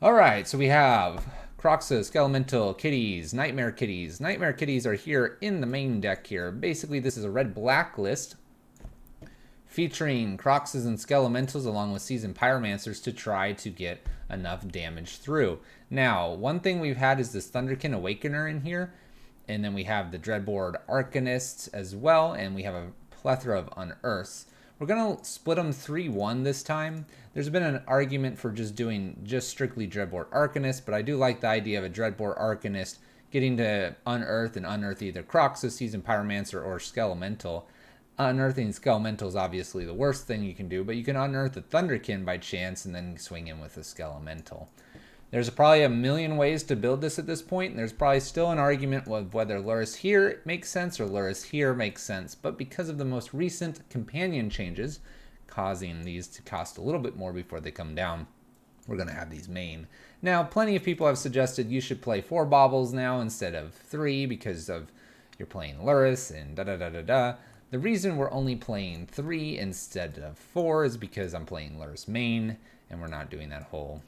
All right, so we have Kroxa, Skelemental, Kitties, Nightmare Kitties. Nightmare Kitties are here in the main deck here. Basically, this is a red-black list featuring Kroxas and Skelementals along with Seasoned Pyromancers to try to get enough damage through. Now, one thing we've had is this Thunderkin Awakener in here, and then we have the Dreadboard Arcanists as well, and we have a plethora of Unearths. We're going to split them 3-1 this time. There's been an argument for just doing just strictly Dreadboard Arcanist, but I do like the idea of a Dreadboard Arcanist getting to unearth and unearth either Kroxa, Seasoned Pyromancer, or Skelemental. Unearthing Skelemental is obviously the worst thing you can do, but you can unearth a Thunderkin by chance and then swing in with a Skelemental. There's probably a million ways to build this at this point, and there's probably still an argument with whether Lurrus here makes sense or Lurrus here makes sense, but because of the most recent companion changes, causing these to cost a little bit more before they come down, we're going to have these main. Now, plenty of people have suggested you should play 4 baubles now instead of 3 because of you're playing Lurrus and da-da-da-da-da. The reason we're only playing 3 instead of 4 is because I'm playing Lurrus main, and we're not doing that whole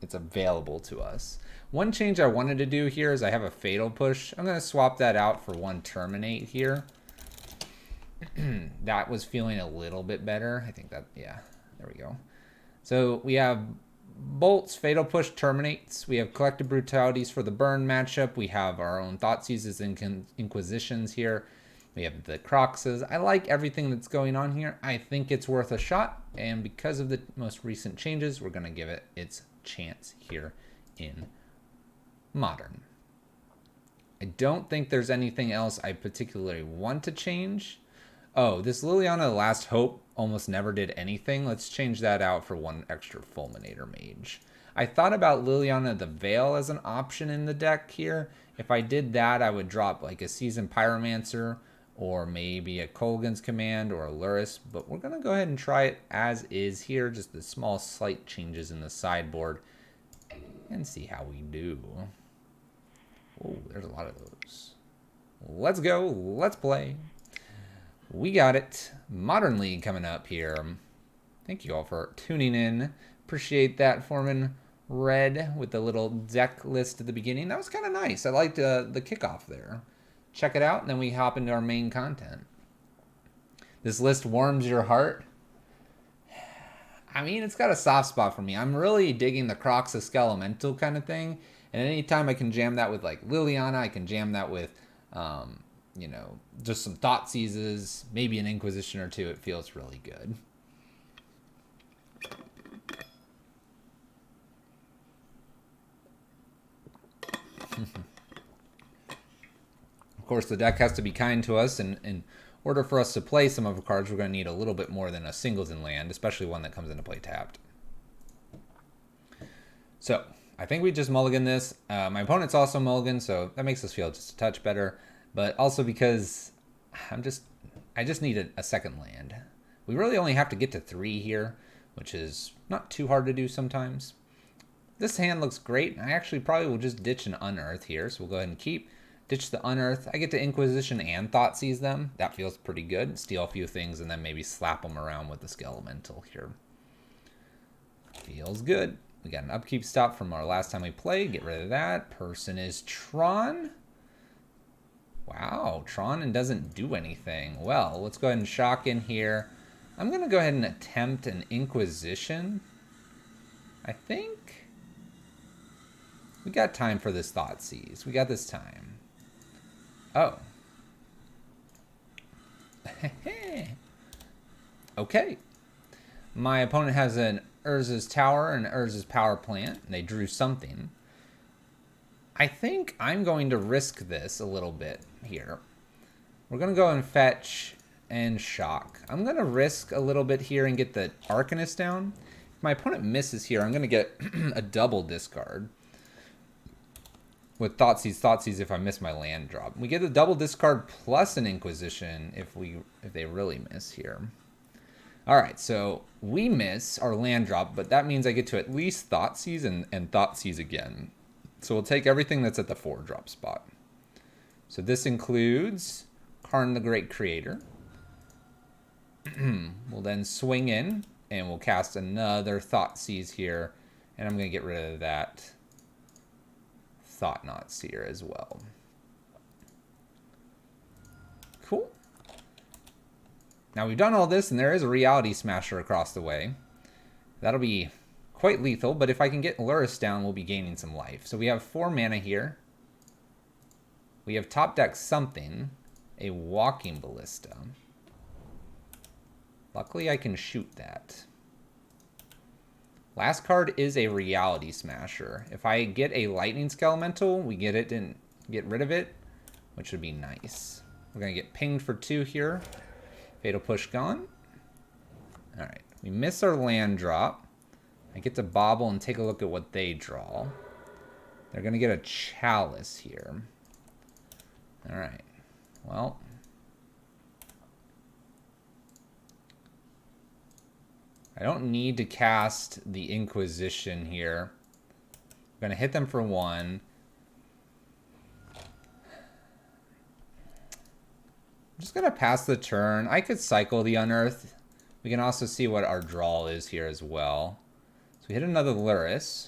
it's available to us. One change I wanted to do here is I have a Fatal Push. I'm going to swap that out for 1 Terminate here. That was feeling a little bit better. I think that, yeah, there we go. So we have Bolts, Fatal Push, Terminates. We have Collective Brutalities for the burn matchup. We have our own Thoughtseizes and Inquisitions here. We have the Kroxas. I like everything that's going on here. I think it's worth a shot, and because of the most recent changes, we're going to give it its chance here in Modern. I don't think there's anything else I particularly want to change. Oh, this Liliana the Last Hope almost never did anything. Let's change that out for 1 extra Fulminator Mage. I thought about Liliana the Veil as an option in the deck here. If I did that, I would drop like a Seasoned Pyromancer or maybe a Kolgan's Command or a Lurrus, but we're going to go ahead and try it as is here, just the small slight changes in the sideboard, and see how we do. Oh, there's a lot of those. Let's go. Let's play. We got it. Modern League coming up here. Thank you all for tuning in. Appreciate that, Foreman Red, with the little deck list at the beginning. That was kind of nice. I liked the kickoff there. Check it out, and then we hop into our main content. This list warms your heart. I mean, it's got a soft spot for me. I'm really digging the Kroxa Skelemental kind of thing. And anytime I can jam that with like Liliana, I can jam that with, you know, just some Thoughtseizes, maybe an Inquisition or 2. It feels really good. Of course, the deck has to be kind to us, and in order for us to play some of the cards, we're going to need a little bit more than a singles in land, especially one that comes into play tapped. So, I think we just mulligan this. My opponent's also mulligan, so that makes us feel just a touch better. But also because I just need a second land. We really only have to get to 3 here, which is not too hard to do sometimes. This hand looks great. I actually probably will just ditch an Unearth here, so we'll go ahead and keep. Ditch the Unearth. I get to Inquisition and Thoughtseize them. That feels pretty good. Steal a few things and then maybe slap them around with the Skelemental here. Feels good. We got an upkeep stop from our last time we played. Get rid of that. Person is Tron. Wow, Tron and doesn't do anything. Well, let's go ahead and shock in here. I'm going to go ahead and attempt an Inquisition. I think we got time for this Thoughtseize. We got this time. Oh. Okay. My opponent has an Urza's Tower and Urza's Power Plant. And they drew something. I think I'm going to risk this a little bit here. We're going to go and fetch and shock. I'm going to risk a little bit here and get the Arcanist down. If my opponent misses here, I'm going to get a double discard. With Thoughtseize if I miss my land drop. We get a double discard plus an Inquisition if they really miss here. Alright, so we miss our land drop, but that means I get to at least Thoughtseize and Thoughtseize again. So we'll take everything that's at the 4-drop spot. So this includes Karn the Great Creator. We'll then swing in, and we'll cast another Thoughtseize here And I'm going to get rid of that Thought-Knot Seer as well. Cool. Now we've done all this, and there is a Reality Smasher across the way. That'll be quite lethal, but if I can get Lurrus down, we'll be gaining some life. So we have 4 mana here. We have top deck something, a Walking Ballista. Luckily, I can shoot that. Last card is a Reality Smasher. If I get a Lightning Skelemental, we get it and get rid of it, which would be nice. We're going to get pinged for 2 here. Fatal Push gone. All right, we miss our land drop. I get to bobble and take a look at what they draw. They're going to get a Chalice here. All right, well. I don't need to cast the Inquisition here. I'm going to hit them for 1. I'm just going to pass the turn. I could cycle the Unearth. We can also see what our draw is here as well. So we hit another Lurrus.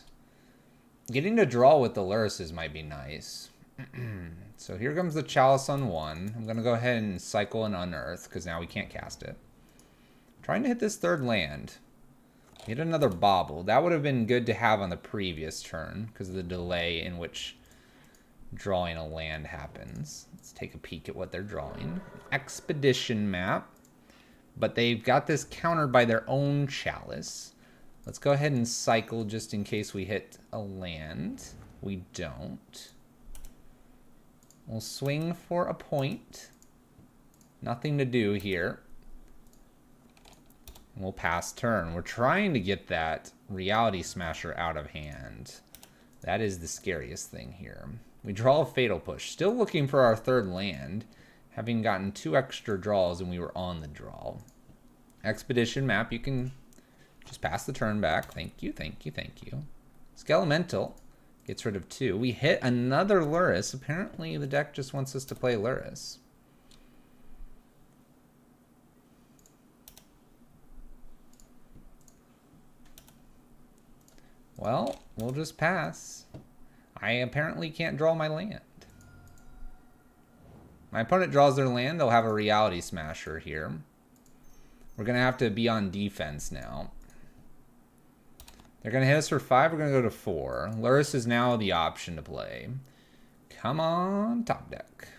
Getting to draw with the Lurruses might be nice. So here comes the Chalice on 1. I'm going to go ahead and cycle an Unearth because now we can't cast it. Trying to hit this 3rd land. Hit another Bobble. That would have been good to have on the previous turn because of the delay in which drawing a land happens. Let's take a peek at what they're drawing. Expedition map. But they've got this countered by their own Chalice. Let's go ahead and cycle just in case we hit a land. We don't. We'll swing for a point. Nothing to do here. We'll pass turn. We're trying to get that Reality Smasher out of hand. That is the scariest thing here. We draw a Fatal Push. Still looking for our 3rd land, having gotten 2 extra draws and we were on the draw. Expedition map, you can just pass the turn back. Thank you, thank you, thank you. Skelemental gets rid of 2. We hit another Lurrus. Apparently the deck just wants us to play Lurrus. Well, we'll just pass. I apparently can't draw my land. My opponent draws their land, they'll have a Reality Smasher here. We're going to have to be on defense now. They're going to hit us for 5, we're going to go to 4. Lurrus is now the option to play. Come on, top deck.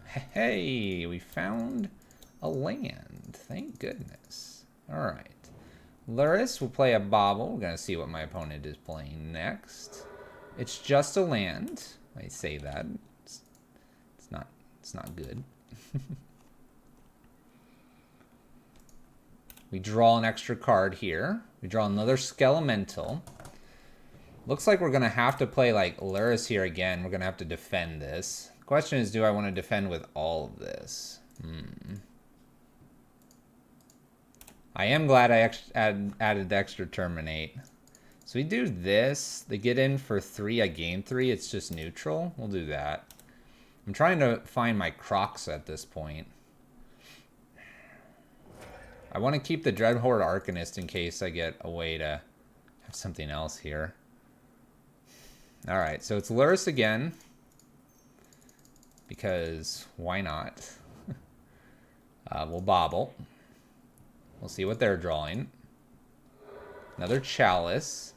Hey, we found a land. Thank goodness. All right. Lurrus will play a Bobble. We're going to see what my opponent is playing next. It's just a land. I say that. It's not good. We draw an extra card here. We draw another Skelemental. Looks like we're going to have to play like Lurrus here again. We're going to have to defend this. The question is, do I want to defend with all of this? I am glad I added the extra Terminate. So we do this. They get in for 3. I gain 3. It's just neutral. We'll do that. I'm trying to find my Kroxa at this point. I want to keep the Dreadhorde Arcanist in case I get a way to have something else here. Alright, so it's Lurrus again. Because why not? We'll Bobble. We'll see what they're drawing. Another Chalice.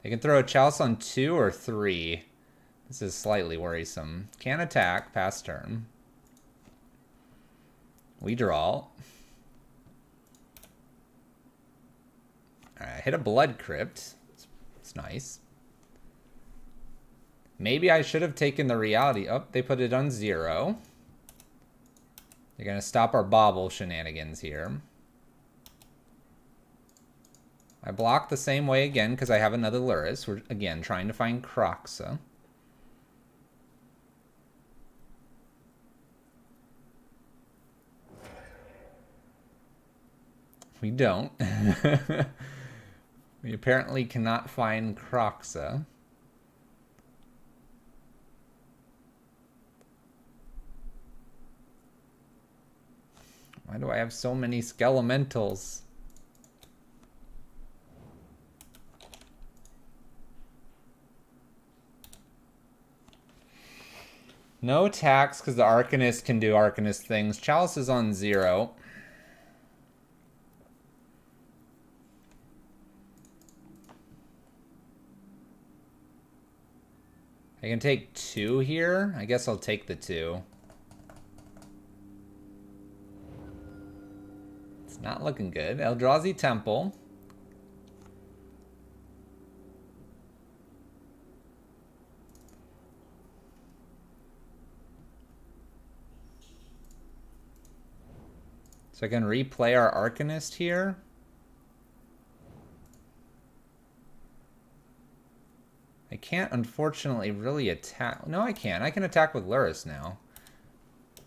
They can throw a Chalice on 2 or 3. This is slightly worrisome. Can't attack, pass turn. We draw. Alright, hit a Blood Crypt. It's nice. Maybe I should have taken the Reality. Oh, they put it on 0. They're going to stop our Bobble shenanigans here. I block the same way again because I have another Lurrus. We're, again, trying to find Kroxa. We don't. We apparently cannot find Kroxa. Why do I have so many Skelementals? No attacks because the Arcanist can do Arcanist things. Chalice is on 0. I can take 2 here. I guess I'll take the 2. It's not looking good. Eldrazi Temple. So I can replay our Arcanist here. I can't, unfortunately, really attack. No, I can. I can attack with Lurrus now.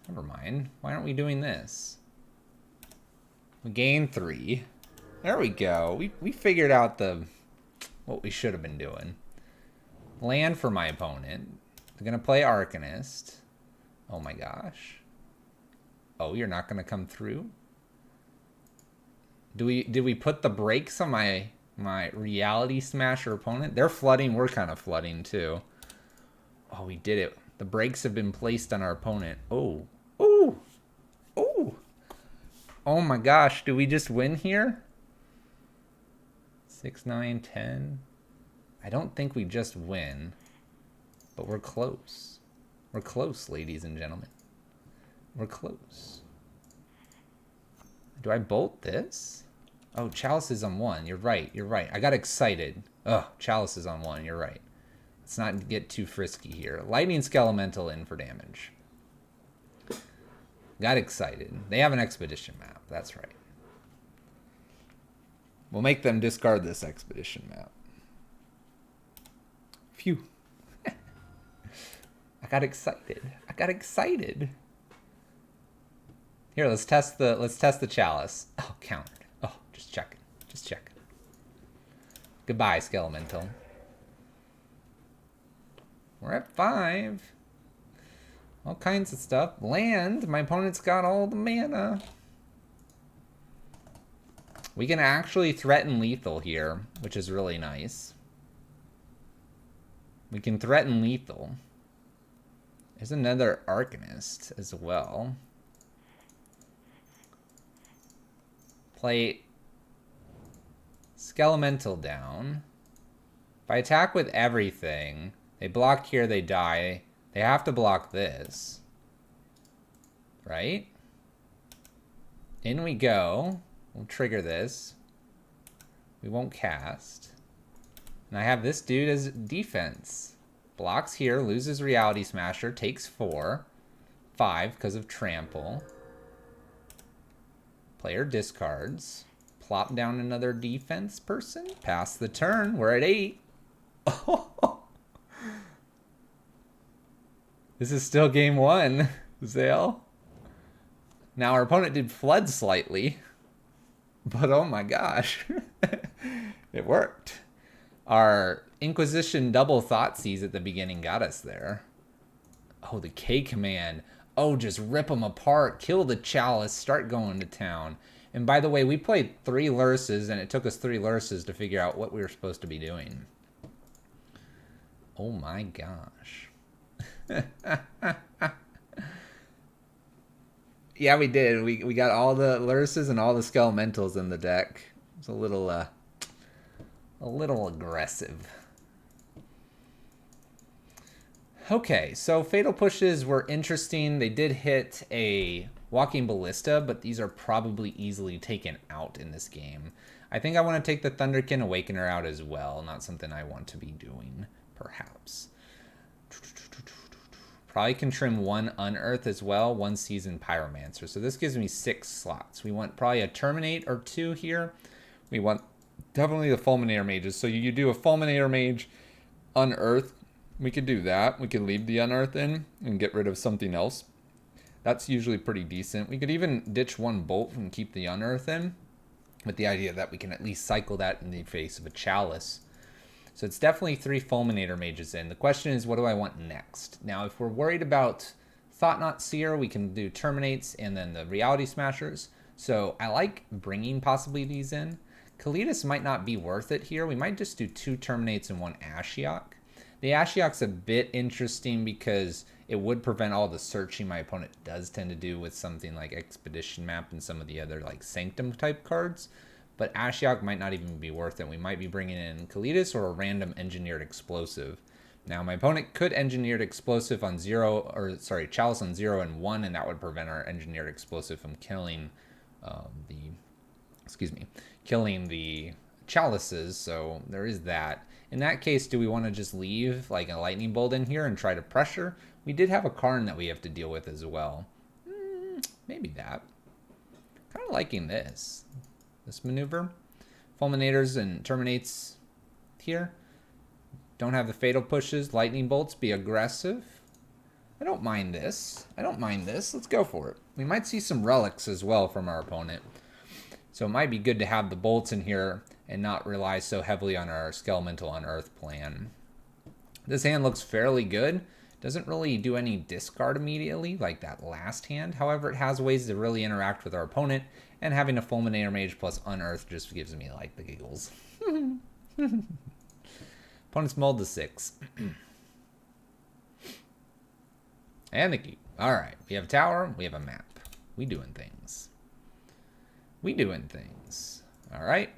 Never mind. Why aren't we doing this? We gain 3. There we go. We figured out what we should have been doing. Land for my opponent. They're going to play Arcanist. Oh my gosh. Oh, you're not going to come through? Did we put the brakes on my Reality Smasher opponent? They're flooding. We're kind of flooding too. Oh, we did it. The brakes have been placed on our opponent. Oh. Oh. Oh. Oh my gosh. Do we just win here? 6, 9, 10. I don't think we just win. But we're close. We're close, ladies and gentlemen. We're close. Do I bolt this? Oh, Chalice is on 1. You're right. You're right. I got excited. Oh, Chalice is on 1. You're right. Let's not get too frisky here. Lightning Skelemental in for damage. Got excited. They have an expedition map. That's right. We'll make them discard this expedition map. Phew. I got excited. I got excited. Here, let's test the Chalice. Oh, countered. Oh, just checking. Just checking. Goodbye, Skelemental. We're at 5. All kinds of stuff. Land. My opponent's got all the mana. We can actually threaten lethal here, which is really nice. We can threaten lethal. There's another Arcanist as well. Play Skelemental down. If I attack with everything, they block here, they die. They have to block this. Right? In we go. We'll trigger this. We won't cast. And I have this dude as defense. Blocks here, loses Reality Smasher, takes 4. 5 because of trample. Player discards. Plop down another defense person. Pass the turn. We're at 8. This is still game 1, Zale. Now, our opponent did flood slightly. But oh my gosh. It worked. Our Inquisition double Thoughtseize at the beginning got us there. Oh, the K command. Oh, just rip them apart. Kill the Chalice. Start going to town. And by the way, we played 3 Lurruses, and it took us 3 Lurruses to figure out what we were supposed to be doing. Oh my gosh. Yeah, we did. We got all the Lurruses and all the Skelementals in the deck. It's a little aggressive. Okay, so Fatal Pushes were interesting. They did hit a Walking Ballista, but these are probably easily taken out in this game. I think I want to take the Thunderkin Awakener out as well. Not something I want to be doing, perhaps. Probably can trim 1 Unearth as well, 1 Seasoned Pyromancer. So this gives me 6 slots. We want probably a Terminate or 2 here. We want definitely the Fulminator Mages. So you do a Fulminator Mage, Unearth. We could do that. We could leave the Unearth in and get rid of something else. That's usually pretty decent. We could even ditch 1 Bolt and keep the Unearth in, with the idea that we can at least cycle that in the face of a Chalice. So it's definitely 3 Fulminator Mages in. The question is, what do I want next? Now, if we're worried about Thought-Knot Seer, we can do Terminates and then the Reality Smashers. So I like bringing possibly these in. Kalitas might not be worth it here. We might just do 2 Terminates and 1 Ashiok. The Ashiok's a bit interesting because it would prevent all the searching my opponent does tend to do with something like Expedition Map and some of the other like Sanctum type cards. But Ashiok might not even be worth it. We might be bringing in Kalitas or a random engineered explosive. Now, my opponent could engineered explosive on 0, or sorry, Chalice on 0 and 1, and that would prevent our engineered explosive from killing killing the chalices. So there is that. In that case, do we want to just leave like a lightning bolt in here and try to pressure? We did have a Karn that we have to deal with as well. Maybe that. Kind of liking this maneuver. Fulminators and terminates here. Don't have the fatal pushes. Lightning bolts, be aggressive. I don't mind this. Let's go for it. We might see some relics as well from our opponent. So it might be good to have the bolts in here and not rely so heavily on our Skelemental Unearth plan. This hand looks fairly good. Doesn't really do any discard immediately like that last hand. However, it has ways to really interact with our opponent, and having a Fulminator Mage plus Unearth just gives me like the giggles. Opponent's mulled to 6. And the key. Alright, we have a tower, we have a map. We doing things. Alright.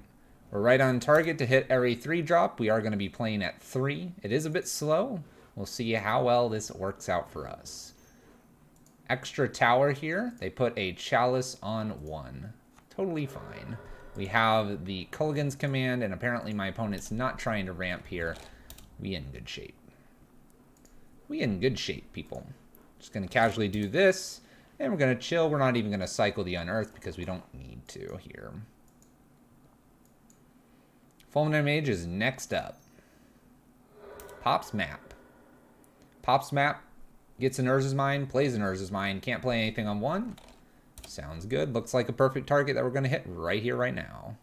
We're right on target to hit every 3 drop. We are going to be playing at 3. It is a bit slow. We'll see how well this works out for us. Extra tower here. They put a Chalice on 1. Totally fine. We have the Culligan's command, and apparently my opponent's not trying to ramp here. We in good shape. People. Just going to casually do this, and we're going to chill. We're not even going to cycle the Unearth because we don't need to here. Fulminator Mage is next up. Pop's map. Gets an Urza's Mine, plays an Urza's Mine. Can't play anything on 1. Sounds good. Looks like a perfect target that we're going to hit right here, right now.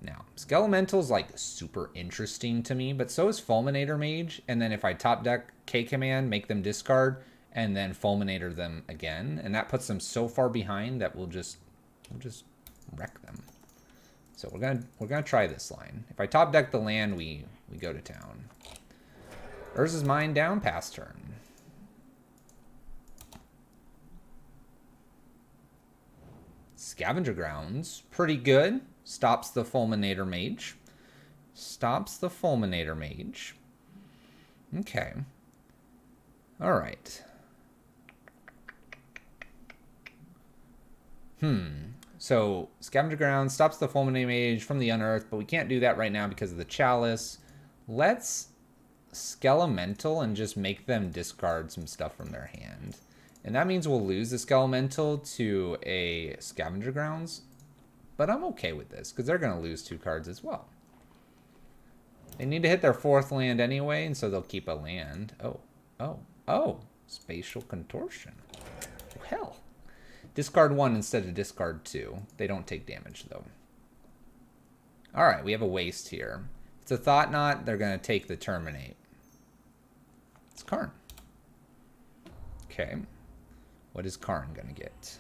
Now, Skelemental's like super interesting to me, but so is Fulminator Mage. And then if I top deck K command, make them discard, and then Fulminator them again, and that puts them so far behind that we'll just wreck them. So we're gonna try this line. If I top deck the land, we go to town. Urza's Mine down, pass turn. Scavenger Grounds, pretty good. Stops the Fulminator Mage. Okay. Alright. So, Scavenger Grounds stops the Fulminator Mage from the Unearth, but we can't do that right now because of the Chalice. Let's Skelemental and just make them discard some stuff from their hand. And that means we'll lose the Skelemental to a Scavenger Grounds. But I'm okay with this, because they're going to lose 2 cards as well. They need to hit their 4th land anyway, and so they'll keep a land. Oh. Spatial Contortion. Oh, hell. Discard 1 instead of discard 2. They don't take damage, though. Alright, we have a waste here. If it's a Thought Knot, they're going to take the Terminate. It's Karn. Okay. What is Karn going to get?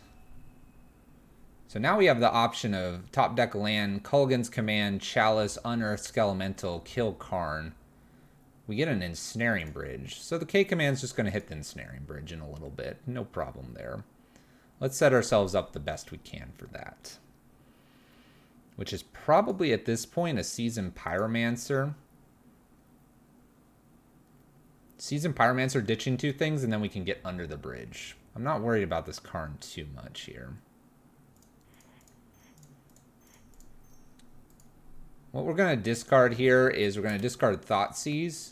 So now we have the option of top deck land, Culligan's command, Chalice, Unearth, Skelemental, kill Karn. We get an Ensnaring Bridge. So the K command's just going to hit the Ensnaring Bridge in a little bit. No problem there. Let's set ourselves up the best we can for that. Which is probably at this point a Seasoned Pyromancer. Seasoned Pyromancer ditching 2 things, and then we can get under the bridge. I'm not worried about this Karn too much here. What we're going to discard here is we're going to discard Thoughtseize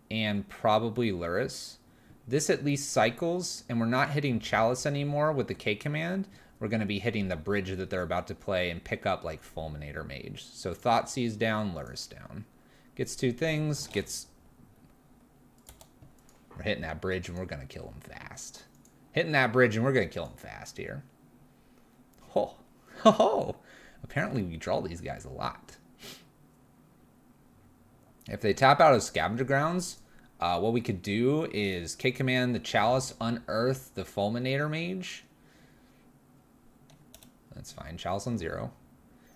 and probably Lurrus. This at least cycles, and we're not hitting Chalice anymore with the K command. We're going to be hitting the bridge that they're about to play and pick up like Fulminator Mage. So Thoughtseize down, Lurrus down. Gets 2 things, We're hitting that bridge and we're going to kill him fast. Here. Oh. Apparently we draw these guys a lot. If they tap out of Scavenger Grounds, what we could do is K command the Chalice, Unearth the Fulminator Mage. That's fine. Chalice on 0.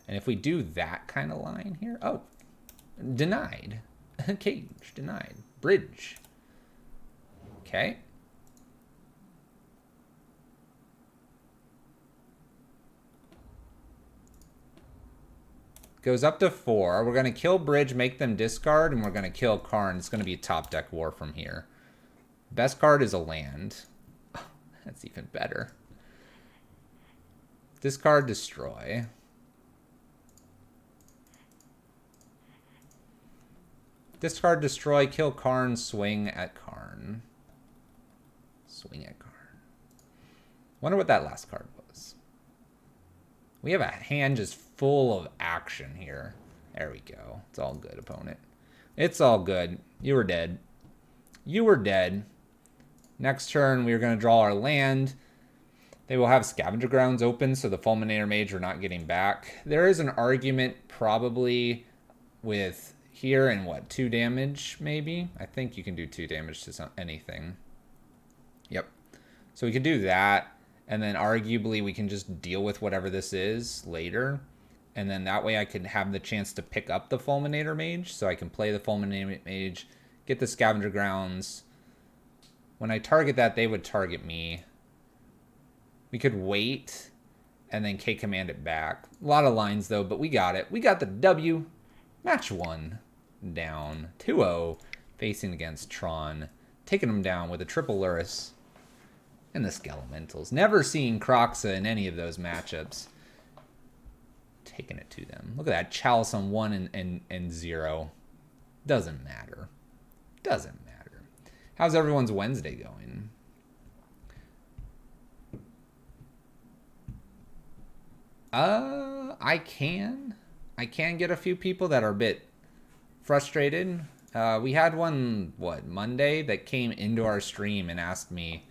And if we do that kind of line here, denied. Cage denied. Bridge. Okay. Goes up to 4. We're going to kill Bridge, make them discard, and we're going to kill Karn. It's going to be a top deck war from here. Best card is a land. That's even better. Discard, destroy. Discard, destroy, kill Karn, swing at Karn. Swing at Karn. Wonder what that last card was. We have a hand just full of action here. There we go. It's all good, opponent. It's all good. You were dead. You were dead. Next turn, we're going to draw our land. They will have Scavenger Grounds open, so the Fulminator Mage we're not getting back. There is an argument probably with here and what, 2 damage maybe? I think you can do 2 damage to anything. Yep. So we could do that, and then arguably we can just deal with whatever this is later. And then that way I can have the chance to pick up the Fulminator Mage, so I can play the Fulminator Mage, get the Scavenger Grounds. When I target that, they would target me. We could wait and then K-command it back. A lot of lines, though, but we got it. We got the W. Match 1 down. 2-0 facing against Tron. Taking them down with a triple Lurrus and the Skelementals. Never seen Kroxa in any of those matchups. Taking it to them. Look at that. Chalice on 1 and 0. Doesn't matter. Doesn't matter. How's everyone's Wednesday going? I can get a few people that are a bit frustrated. We had one, Monday that came into our stream and asked me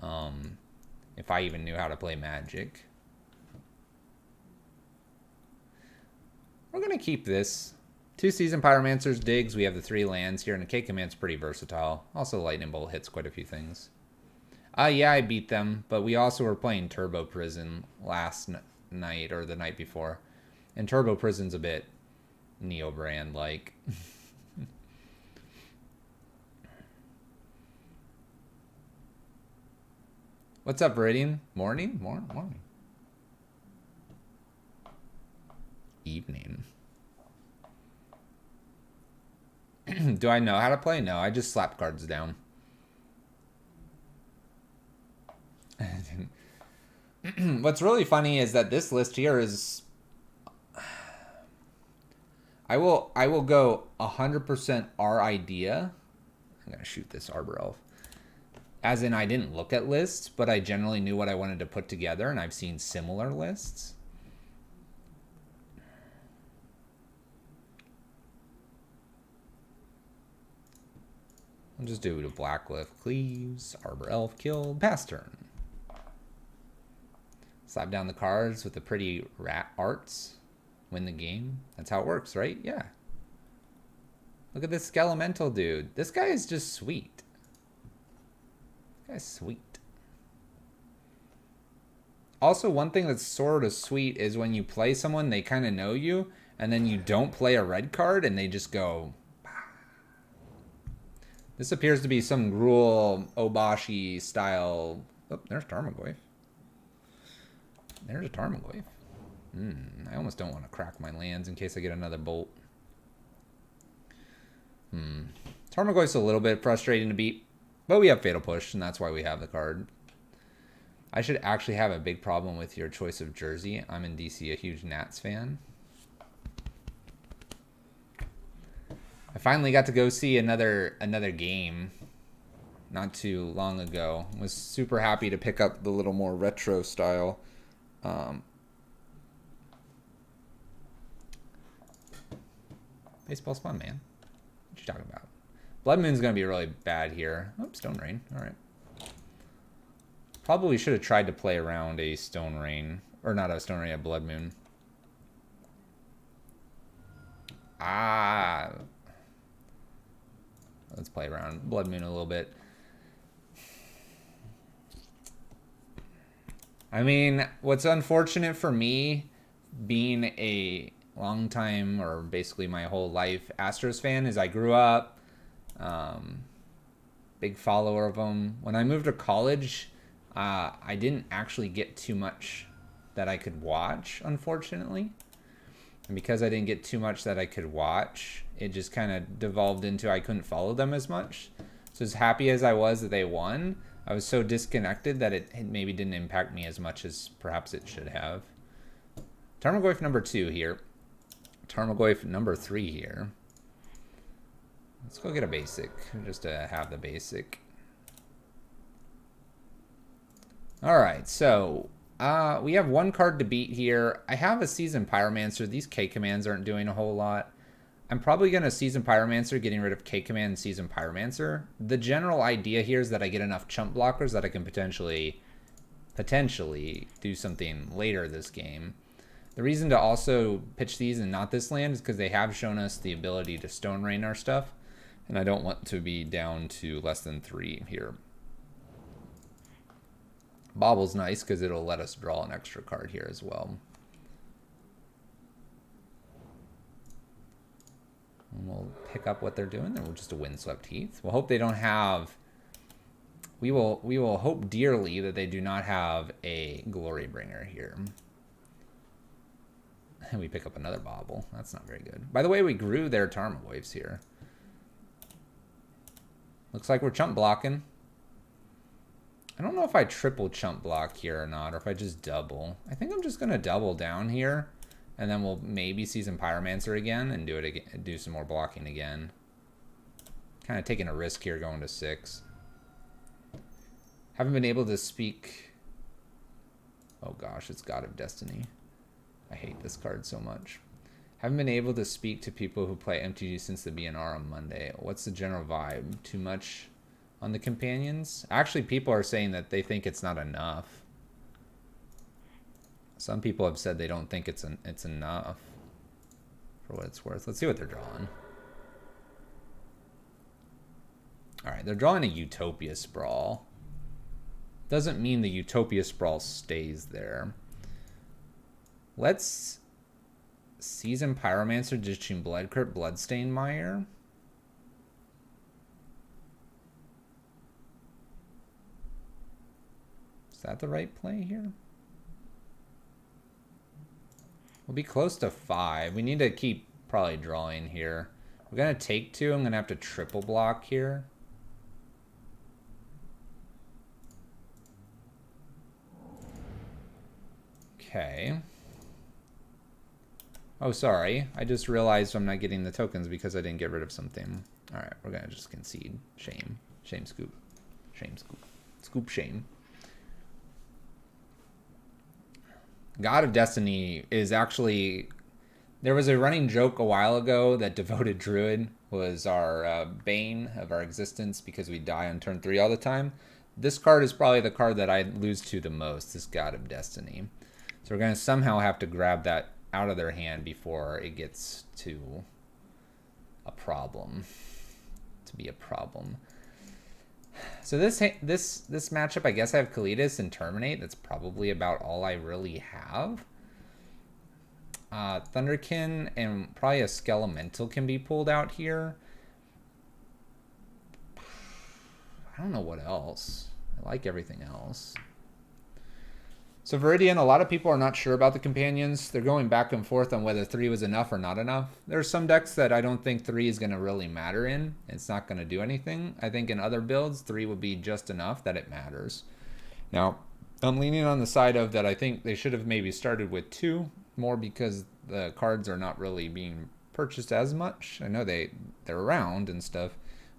if I even knew how to play Magic. We're going to keep this. 2 Season Pyromancer's Digs. We have the 3 lands here, and the K-Command's pretty versatile. Also, Lightning Bolt hits quite a few things. Yeah, I beat them, but we also were playing Turbo Prison last night, or the night before. And Turbo Prison's a bit Neo Brand-like. What's up, Viridian? Morning? Morning. Evening. Do I know how to play? No, I just slap cards down. What's really funny is that this list here is... I will go 100% our idea. I'm going to shoot this Arbor Elf. As in, I didn't look at lists, but I generally knew what I wanted to put together, and I've seen similar lists. I'll just do the Blacklift Cleaves, Arbor Elf killed, pass turn. Slap down the cards with the pretty rat arts. Win the game. That's how it works, right? Yeah. Look at this Skelemental dude. This guy is just sweet. This guy's sweet. Also, one thing that's sort of sweet is when you play someone, they kind of know you, and then you don't play a red card, and they just go... This appears to be some Gruul Obashi style... Oh, there's Tarmogoyf. There's a Tarmogoyf. I almost don't want to crack my lands in case I get another bolt. Tarmogoyf's a little bit frustrating to beat, but we have Fatal Push, and that's why we have the card. I should actually have a big problem with your choice of jersey. I'm in DC, a huge Nats fan. I finally got to go see another game not too long ago. Was super happy to pick up the little more retro style. Baseball's fun, man. What you talking about? Blood Moon's gonna be really bad here. Oh, Stone Rain. All right. Probably should have tried to play around a Stone Rain, or not a Stone Rain, a Blood Moon. Let's play around Blood Moon a little bit. I mean, what's unfortunate for me, being a long time, or basically my whole life, Astros fan as I grew up. Big follower of them. When I moved to college, I didn't actually get too much that I could watch, unfortunately. And because I didn't get too much that I could watch, it just kind of devolved into I couldn't follow them as much. So as happy as I was that they won, I was so disconnected that it maybe didn't impact me as much as perhaps it should have. Tarmogoyf number 2 here. Tarmogoyf number 3 here. Let's go get a basic, just to have the basic. Alright, so we have one card to beat here. I have a Seasoned Pyromancer. These K commands aren't doing a whole lot. I'm probably going to Seasoned Pyromancer, getting rid of K command and Seasoned Pyromancer. The general idea here is that I get enough chump blockers that I can potentially do something later this game. The reason to also pitch these and not this land is because they have shown us the ability to Stone Rain our stuff. And I don't want to be down to less than 3 here. Bobble's nice because it'll let us draw an extra card here as well. And we'll pick up what they're doing. Then we'll just a Windswept Heath. We'll hope they don't have... We will hope dearly that they do not have a Glory Bringer here. And we pick up another Bobble. That's not very good. By the way, we grew their Tarmogoyfs here. Looks like we're chump blocking. I don't know if I triple chump block here or not, or if I just double. I think I'm just going to double down here, and then we'll maybe Seasoned Pyromancer again and do it again, do some more blocking again. Kind of taking a risk here going to 6. Haven't been able to speak. Oh gosh, it's God of Destiny. I hate this card so much. Haven't been able to speak to people who play MTG since the BNR on Monday. What's the general vibe? Too much on the companions? Actually, people are saying that they think it's not enough. Some people have said they don't think it's enough for what it's worth. Let's see what they're drawing. All right, they're drawing a Utopia Sprawl. Doesn't mean the Utopia Sprawl stays there. Let's Seasoned Pyromancer, Ditching Blood Crypt, Bloodstain Mire. Is that the right play here? We'll be close to 5. We need to keep probably drawing here. We're going to take 2. I'm going to have to triple block here. Okay. Oh, sorry. I just realized I'm not getting the tokens because I didn't get rid of something. All right, we're going to just concede. Shame. Shame scoop. Shame scoop. Scoop shame. God of Destiny is actually... There was a running joke a while ago that Devoted Druid was our bane of our existence because we die on turn 3 all the time. This card is probably the card that I lose to the most, this God of Destiny. So we're going to somehow have to grab that out of their hand before it gets to a problem. To be a problem. So this matchup, I guess I have Kalidas and Terminate. That's probably about all I really have. Thunderkin and probably a Skelemental can be pulled out here. I don't know what else. I like everything else. So Viridian, a lot of people are not sure about the companions. They're going back and forth on whether 3 was enough or not enough. There's some decks that I don't think 3 is going to really matter in. It's not going to do anything. I think in other builds, 3 would be just enough that it matters. Now, I'm leaning on the side of that I think they should have maybe started with 2, more because the cards are not really being purchased as much. I know they're around and stuff,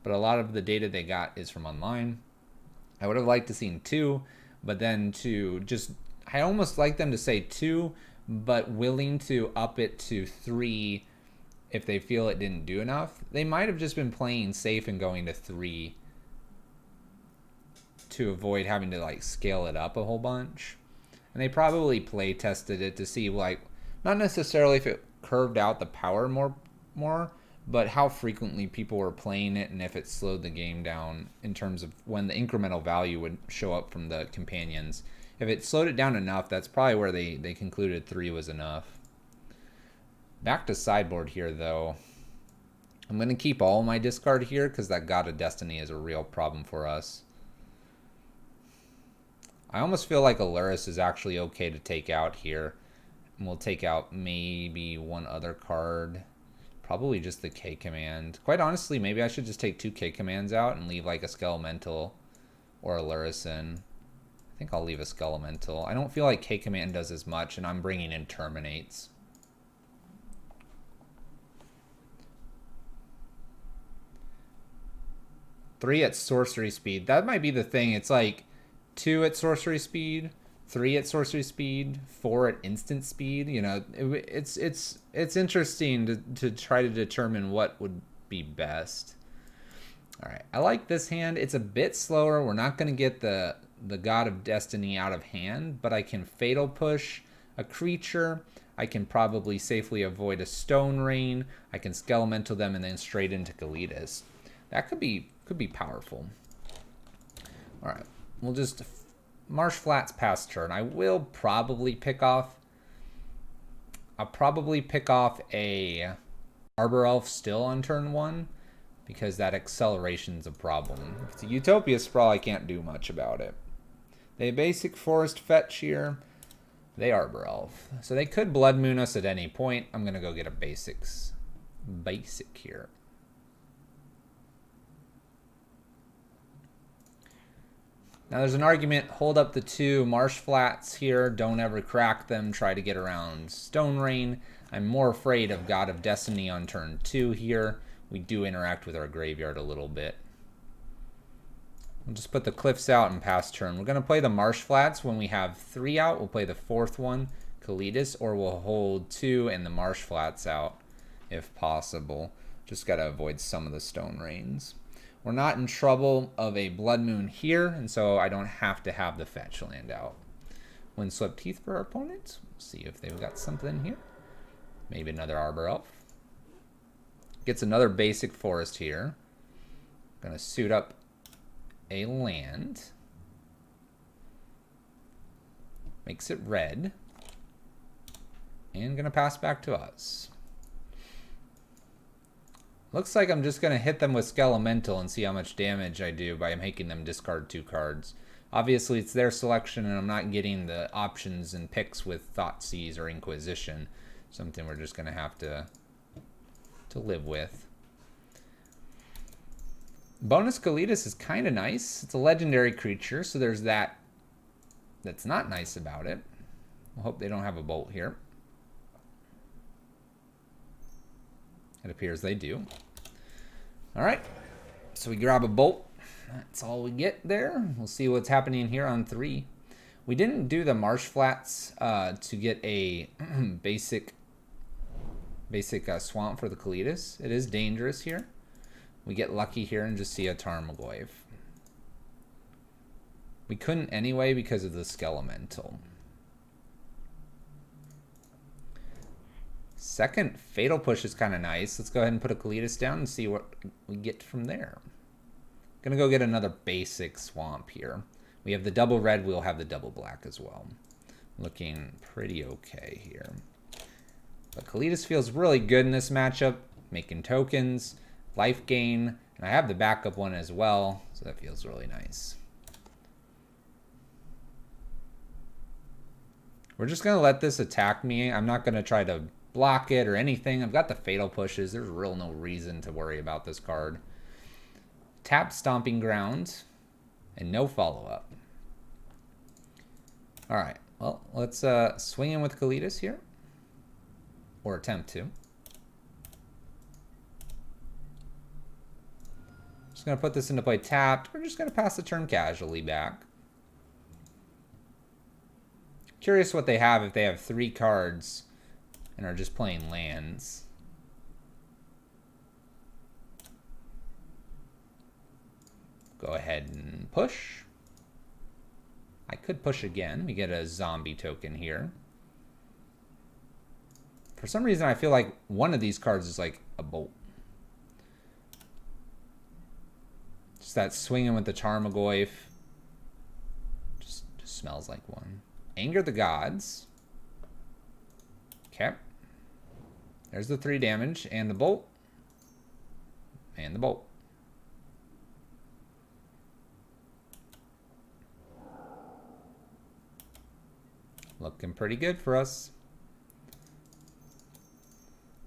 but a lot of the data they got is from online. I would have liked to seen 2, but then to just... I almost like them to say 2, but willing to up it to 3 if they feel it didn't do enough. They might have just been playing safe and going to 3 to avoid having to like scale it up a whole bunch. And they probably play tested it to see, like, not necessarily if it curved out the power more, but how frequently people were playing it and if it slowed the game down in terms of when the incremental value would show up from the companions. If it slowed it down enough, that's probably where they concluded 3 was enough. Back to sideboard here, though. I'm going to keep all my discard here because that God of Destiny is a real problem for us. I almost feel like a Lurrus is actually okay to take out here. And we'll take out maybe one other card. Probably just the K command. Quite honestly, maybe I should just take 2 K commands out and leave like a Skelemental or a Lurrus in. I think I'll leave a Skelemental. I don't feel like K command does as much, and I'm bringing in Terminates. Three at sorcery speed. That might be the thing. It's like 2 at sorcery speed, 3 at sorcery speed, 4 at instant speed. You know, it's interesting to try to determine what would be best. All right, I like this hand. It's a bit slower. We're not going to get the God of Destiny out of hand, but I can Fatal Push a creature. I can probably safely avoid a Stone Rain. I can Skelemental them and then straight into Kalitas. That could be powerful. All right, we'll just Marsh Flats pass turn. I will probably pick off. I'll probably pick off a Arbor Elf still on turn 1 because that acceleration's a problem. If it's a Utopia Sprawl, I can't do much about it. They basic Forest Fetch here. They Arbor Elf, so they could Blood Moon us at any point. I'm gonna go get a basic here. Now there's an argument, hold up the 2 Marsh Flats here, don't ever crack them, try to get around Stone Rain. I'm more afraid of God of Destiny on turn 2 here. We do interact with our graveyard a little bit. We'll just put the Cliffs out and pass turn. We're going to play the Marsh Flats when we have 3 out. We'll play the 4th one, Kalitas, or we'll hold 2 and the Marsh Flats out if possible. Just got to avoid some of the Stone Rains. We're not in trouble of a Blood Moon here, and so I don't have to have the fetch land out. Windswept Teeth for our opponents. We'll see if they've got something here. Maybe another Arbor Elf. Gets another basic forest here. Gonna suit up a land. Makes it red. And gonna pass back to us. Looks like I'm just going to hit them with Skelemental and see how much damage I do by making them discard 2 cards. Obviously, it's their selection, and I'm not getting the options and picks with Thoughtseize or Inquisition. Something we're just going to have to live with. Bonus Kalitas is kind of nice. It's a legendary creature, so there's that that's not nice about it. I hope they don't have a bolt here. It appears they do. All right, so we grab a bolt. That's all we get there. We'll see what's happening here on 3. We didn't do the Marsh Flats to get a basic swamp for the Kalitas. It is dangerous here. We get lucky here and just see a Tarmogoyf. We couldn't anyway because of the Skelemental. Second Fatal Push is kind of nice. Let's go ahead and put a Kalitas down and see what we get from there. Gonna go get another basic swamp here. We have the double red, we'll have the double black as well. Looking pretty okay here. But Kalitas feels really good in this matchup, making tokens, life gain, and I have the backup one as well, so that feels really nice. We're just gonna let this attack me. I'm not gonna try to block it or anything. I've got the Fatal Pushes. There's real no reason to worry about this card. Tap Stomping Ground and no follow-up. All right, well, let's swing in with Kalitas here, or attempt to. Just gonna put this into play tapped. We're just gonna pass the turn casually back. Curious what they have if they have 3 cards and are just playing lands. Go ahead and push. I could push again. We get a zombie token here. For some reason, I feel like one of these cards is like a bolt. Just that swinging with the Tarmogoyf. Just smells like one. Anger the Gods. Okay. There's the 3 damage and the bolt. And the bolt. Looking pretty good for us.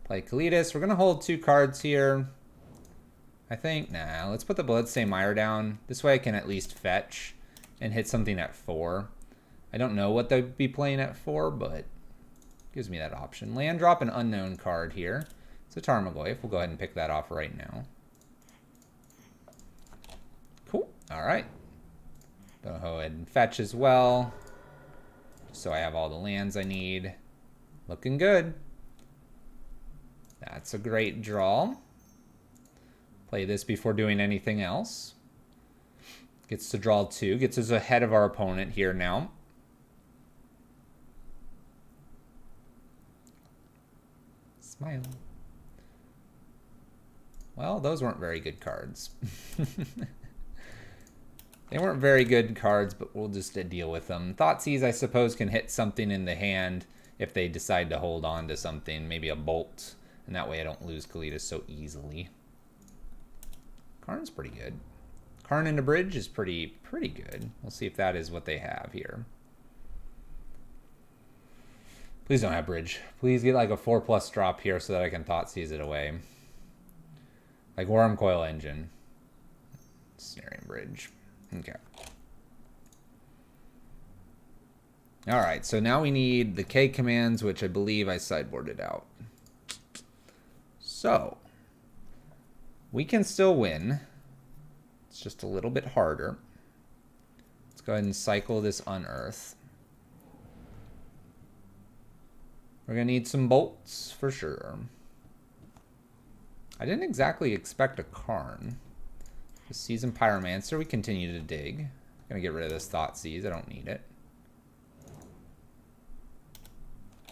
Play Kalitas. We're going to hold 2 cards here. I think, nah, let's put the Bloodstained Mire down. This way I can at least fetch and hit something at 4. I don't know what they'd be playing at 4, but gives me that option. Land drop an unknown card here. It's a Tarmogoyf. We'll go ahead and pick that off right now. Cool. All right. Go ahead and fetch as well. So I have all the lands I need. Looking good. That's a great draw. Play this before doing anything else. Gets to draw 2. Gets us ahead of our opponent here now. Smile. Well, those weren't very good cards. They weren't very good cards, but we'll just deal with them. Thoughtseize, I suppose, can hit something in the hand if they decide to hold on to something. Maybe a bolt. And that way I don't lose Kalitas so easily. Karn's pretty good. Karn into bridge is pretty good. We'll see if that is what they have here. Please don't have bridge. Please get like a 4+ drop here so that I can Thoughtseize it away. Like Worm Coil Engine. Snaring bridge. Okay. Alright, so now we need the K commands, which I believe I sideboarded out. So, we can still win. It's just a little bit harder. Let's go ahead and cycle this Unearth. We're going to need some bolts for sure. I didn't exactly expect a Karn. The Seasoned Pyromancer, we continue to dig. I'm going to get rid of this Thoughtseize. I don't need it.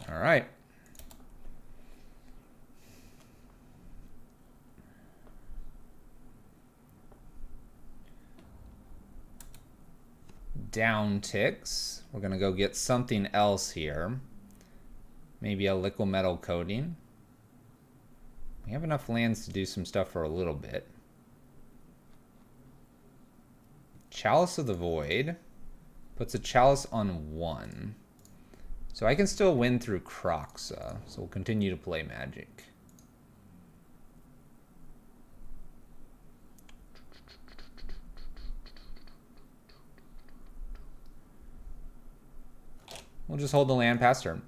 Alright. Down ticks. We're going to go get something else here. Maybe a liquid metal coating. We have enough lands to do some stuff for a little bit. Chalice of the Void puts a Chalice on 1. So I can still win through Kroxa. So we'll continue to play Magic. We'll just hold the land past turn.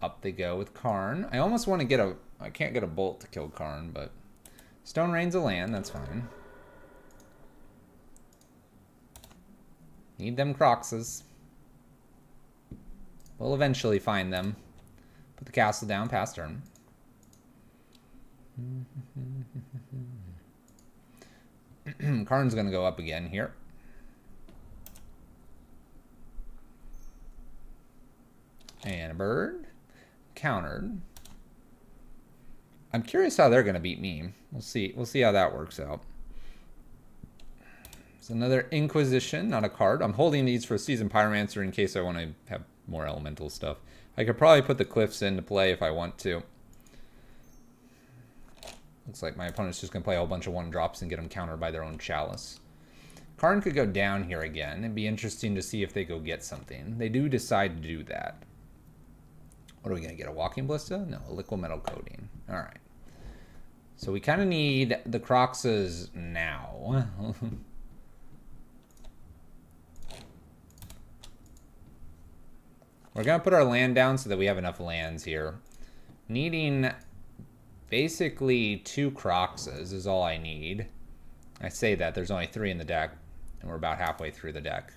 Up they go with Karn. I almost want to get a... I can't get a bolt to kill Karn, but... Stone Rain's a land, that's fine. Need them Kroxas. We'll eventually find them. Put the castle down past turn. Karn's going to go up again here. And a bird. Countered. I'm curious how they're going to beat me. We'll see. We'll see how that works out. It's another Inquisition, not a card. I'm holding these for Seasoned Pyromancer in case I want to have more elemental stuff. I could probably put the Cliffs into play if I want to. Looks like my opponent's just going to play a whole bunch of 1-drops and get them countered by their own Chalice. Karn could go down here again. It'd be interesting to see if they go get something. They do decide to do that. What are we going to get? A Walking Ballista? No, a liquid metal coating. All right. So we kind of need the Kroxas now. We're going to put our land down so that we have enough lands here. Needing basically 2 Kroxas is all I need. I say that. There's only 3 in the deck, and we're about halfway through the deck.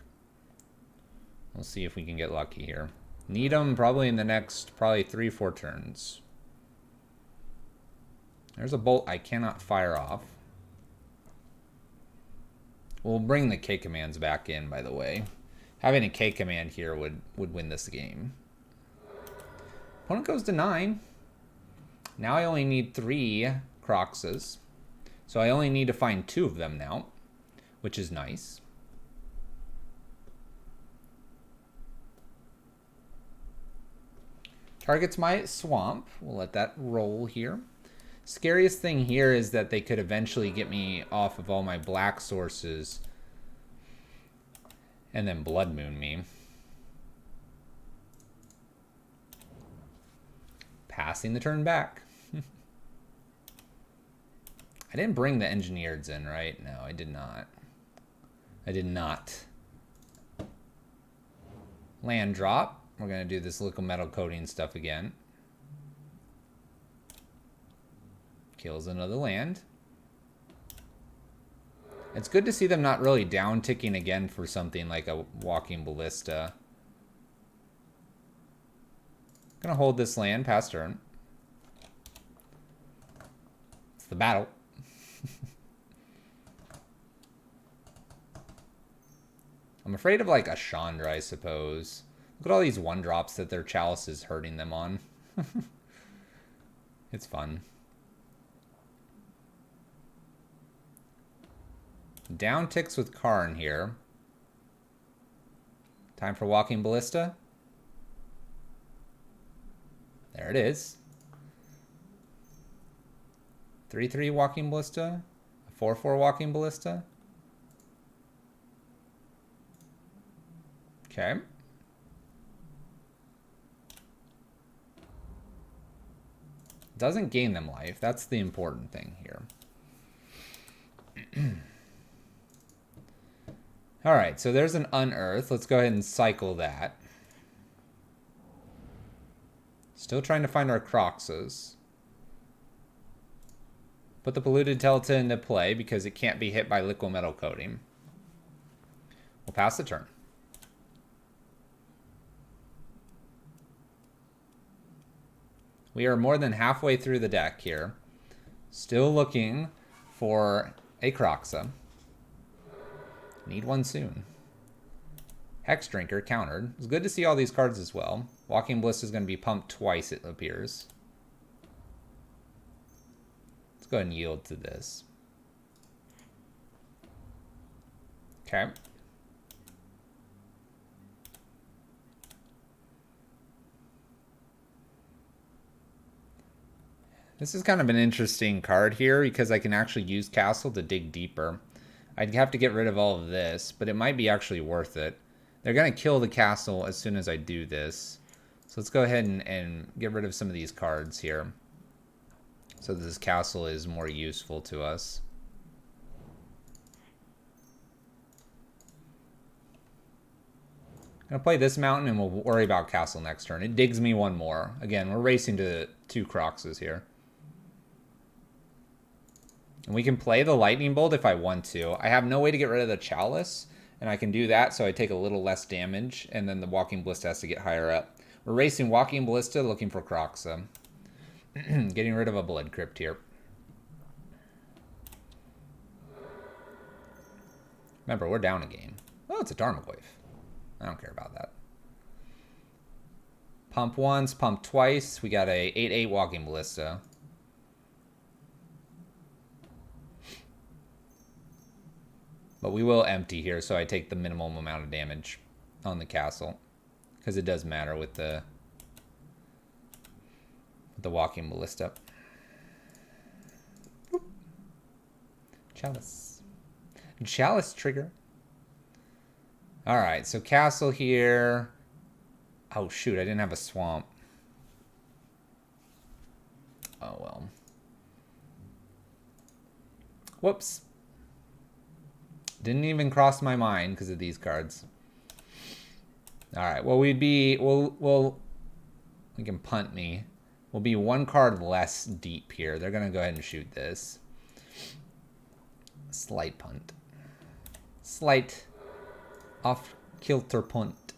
We'll see if we can get lucky here. Need them probably in the next 3-4 turns. There's a bolt I cannot fire off. We'll bring the K commands back in, by the way. Having a K command here would win this game. Opponent goes to 9. Now I only need 3 Kroxas. So I only need to find 2 of them now, which is nice. Targets my swamp. We'll let that roll here. Scariest thing here is that they could eventually get me off of all my black sources and then Blood Moon me. Passing the turn back. I didn't bring the engineereds in, right? No, I did not. I did not. Land drop. We're going to do this liquid metal coating stuff again. Kills another land. It's good to see them not really down ticking again for something like a walking ballista. Gonna hold this land past turn. It's the battle. I'm afraid of like a Chandra, I suppose. Look at all these 1-drops that their chalice is hurting them on. It's fun. Down ticks with Karn here. Time for walking ballista. There it is. 3/3 walking ballista. A 4/4 walking ballista. Okay. Doesn't gain them life. That's the important thing here. All right, so there's an unearth. Let's go ahead and cycle that. Still trying to find our Kroxas. Put the polluted Telta into play because it can't be hit by liquid metal coating. We'll pass the turn. We are more than halfway through the deck here. Still looking for a Kroxa. Need one soon. Hex Drinker countered. It's good to see all these cards as well. Walking Ballista is going to be pumped twice, it appears. Let's go ahead and yield to this. Okay. This is kind of an interesting card here because I can actually use Castle to dig deeper. I'd have to get rid of all of this, but it might be actually worth it. They're going to kill the castle as soon as I do this. So let's go ahead and get rid of some of these cards here. So this castle is more useful to us. I'm going to play this mountain and we'll worry about castle next turn. It digs me one more. Again, we're racing to 2 Kroxas here. And we can play the lightning bolt if I want to. I have no way to get rid of the chalice, and I can do that so I take a little less damage, and then the walking ballista has to get higher up. We're racing walking ballista, looking for Kroxa. Getting rid of a blood crypt here. Remember, we're down a game. Oh, it's a Tarmogoyf. I don't care about that. Pump once, pump twice. We got a 8/8 walking ballista. But we will empty here, so I take the minimum amount of damage on the castle. Because it does matter with the walking ballista. Boop. Chalice. Chalice trigger. Alright, so castle here. Oh shoot, I didn't have a swamp. Oh well. Whoops. Didn't even cross my mind because of these cards. Alright, well we can punt me. We'll be 1 card less deep here. They're gonna go ahead and shoot this. Slight punt. Slight off-kilter punt.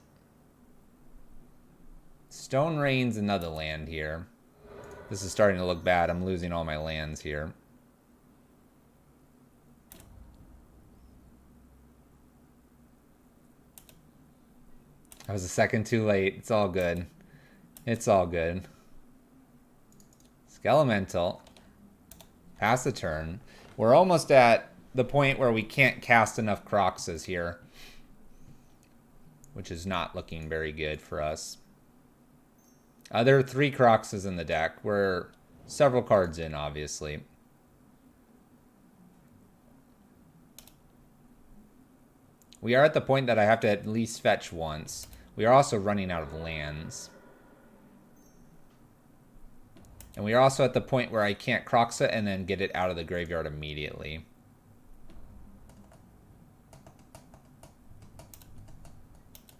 Stone Rain's another land here. This is starting to look bad. I'm losing all my lands here. I was a second too late. It's all good. It's all good. Skelemental. Pass the turn. We're almost at the point where we can't cast enough Kroxas here, which is not looking very good for us. There are 3 Kroxas in the deck. We're several cards in, obviously. We are at the point that I have to at least fetch once. We are also running out of lands. And we are also at the point where I can't Kroxa and then get it out of the graveyard immediately.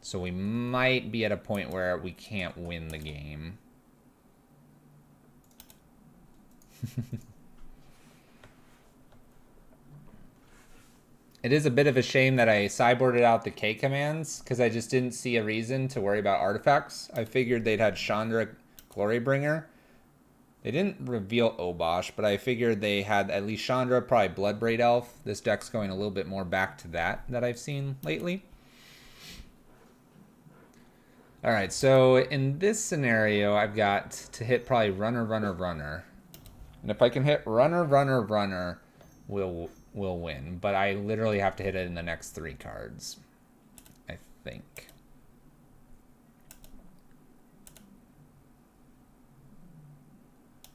So we might be at a point where we can't win the game. It is a bit of a shame that I sideboarded out the K commands because I just didn't see a reason to worry about artifacts. I figured they'd had Chandra Glorybringer. They didn't reveal Obosh, but I figured they had at least Chandra, probably Bloodbraid Elf. This deck's going a little bit more back to that I've seen lately. Alright, so in this scenario, I've got to hit probably Runner, Runner, Runner. And if I can hit Runner, Runner, Runner, we'll win. But I literally have to hit it in the next 3 cards, I think.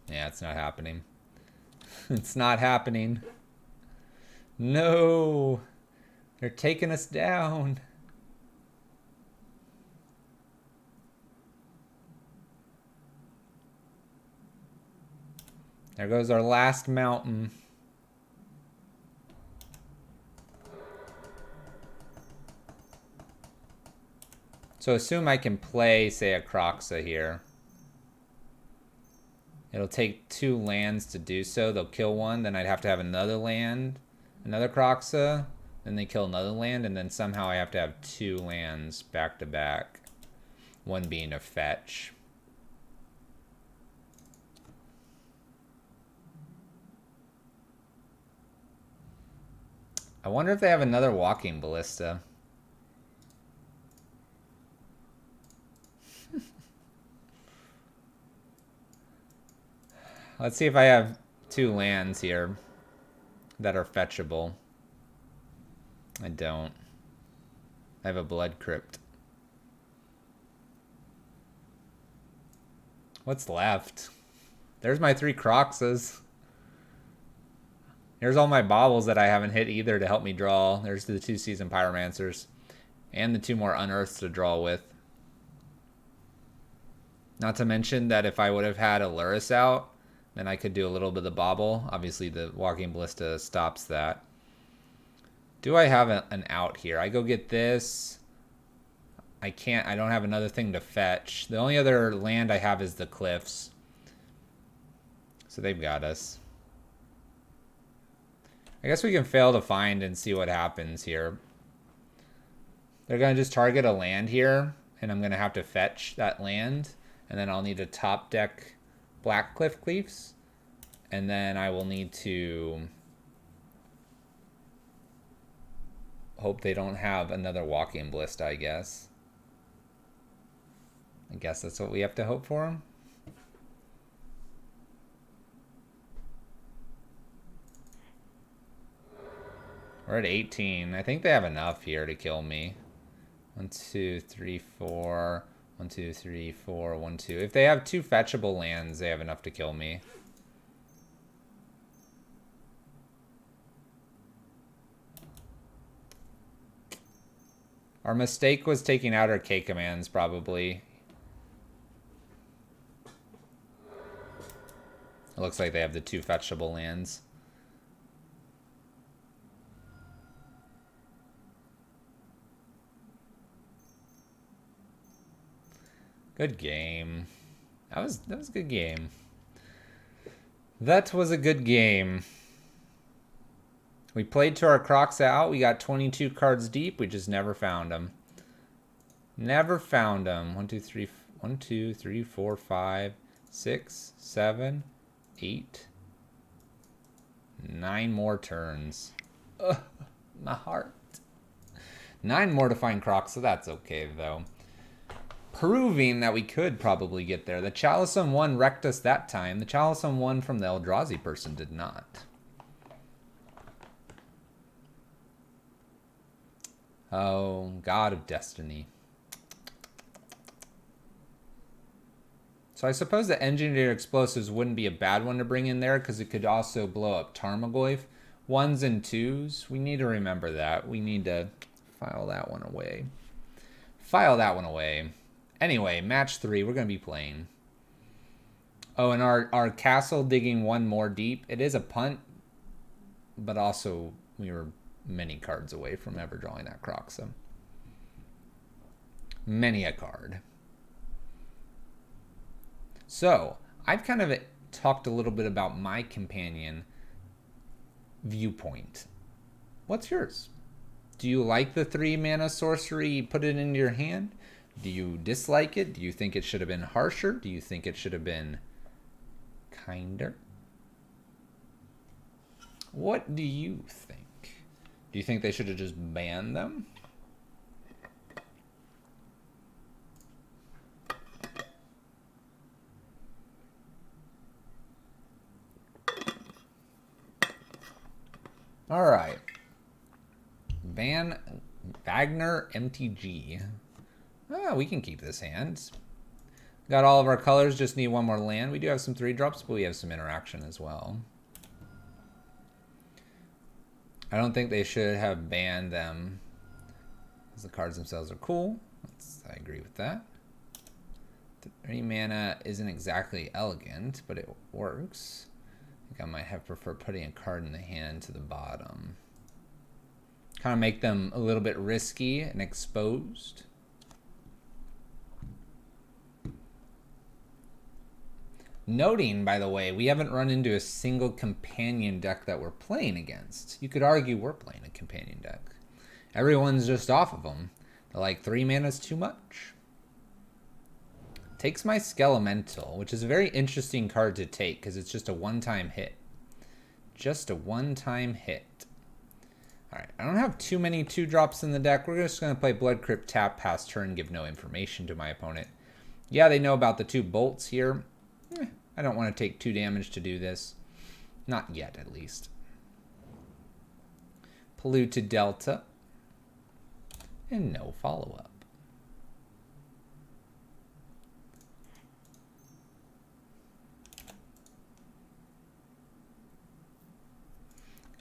Yeah, it's not happening. It's not happening. No! They're taking us down. There goes our last mountain. So assume I can play, say, a Kroxa here. It'll take 2 lands to do so. They'll kill one, then I'd have to have another land, another Kroxa, then they kill another land, and then somehow I have to have 2 lands back to back. One being a fetch. I wonder if they have another Walking Ballista. Let's see if I have 2 lands here that are fetchable. I don't. I have a Blood Crypt. What's left? There's my 3 Kroxas. Here's all my baubles that I haven't hit either to help me draw. There's the 2 Seasoned Pyromancers. And the 2 more Unearths to draw with. Not to mention that if I would have had a Lurrus out, then I could do a little bit of the bauble. Obviously, the Walking Ballista stops that. Do I have an out here? I go get this. I can't. I don't have another thing to fetch. The only other land I have is the Cliffs. So they've got us. I guess we can fail to find and see what happens here. They're going to just target a land here, and I'm going to have to fetch that land. And then I'll need to top deck Black Cliff Cleaves. And then I will need to hope they don't have another Walking Ballista, I guess. I guess that's what we have to hope for. We're at 18. I think they have enough here to kill me. 1, 2, 3, 4. 1, 2, 3, 4. 1, 2. If they have 2 fetchable lands, they have enough to kill me. Our mistake was taking out our K commands, probably. It looks like they have the 2 fetchable lands. Good game. That was a good game. That was a good game. We played to our Kroxa out. We got 22 cards deep. We just never found them. Never found them. 1, 2, 3, 1, 2, 3, 4, 5, 6, 7, 8, 9 more turns. Ugh, my heart. 9 more to find Kroxa. That's okay though. Proving that we could probably get there. The Chalice one wrecked us that time. The Chalice one from the Eldrazi person did not. Oh, God of Destiny. So I suppose the engineered explosives wouldn't be a bad one to bring in there because it could also blow up Tarmogoyf. 1s and 2s. We need to remember that. We need to file that one away. File that one away. Anyway, match 3. We're going to be playing. Oh, and our castle digging 1 more deep. It is a punt. But also, we were many cards away from ever drawing that Kroxa. Many a card. So, I've kind of talked a little bit about my companion viewpoint. What's yours? Do you like the 3 mana sorcery? Put it into your hand? Do you dislike it? Do you think it should have been harsher? Do you think it should have been kinder? What do you think? Do you think they should have just banned them? All right. Van Wagner MTG. Oh, we can keep this hand. Got all of our colors, just need 1 more land. We do have some 3-drops, but we have some interaction as well. I don't think they should have banned them, because the cards themselves are cool. I agree with that. 3 mana isn't exactly elegant, but it works. I think I might have preferred putting a card in the hand to the bottom. Kind of make them a little bit risky and exposed. Noting, by the way, we haven't run into a single companion deck that we're playing against. You could argue we're playing a companion deck. Everyone's just off of them. They're like, 3 mana is too much. Takes my Skelemental, which is a very interesting card to take because it's just a one-time hit. Just a one-time hit. Alright, I don't have too many 2-drops in the deck. We're just going to play Blood Crypt, tap, pass turn, give no information to my opponent. Yeah, they know about the 2 bolts here. I don't want to take 2 damage to do this. Not yet, at least. Polluted Delta. And no follow-up.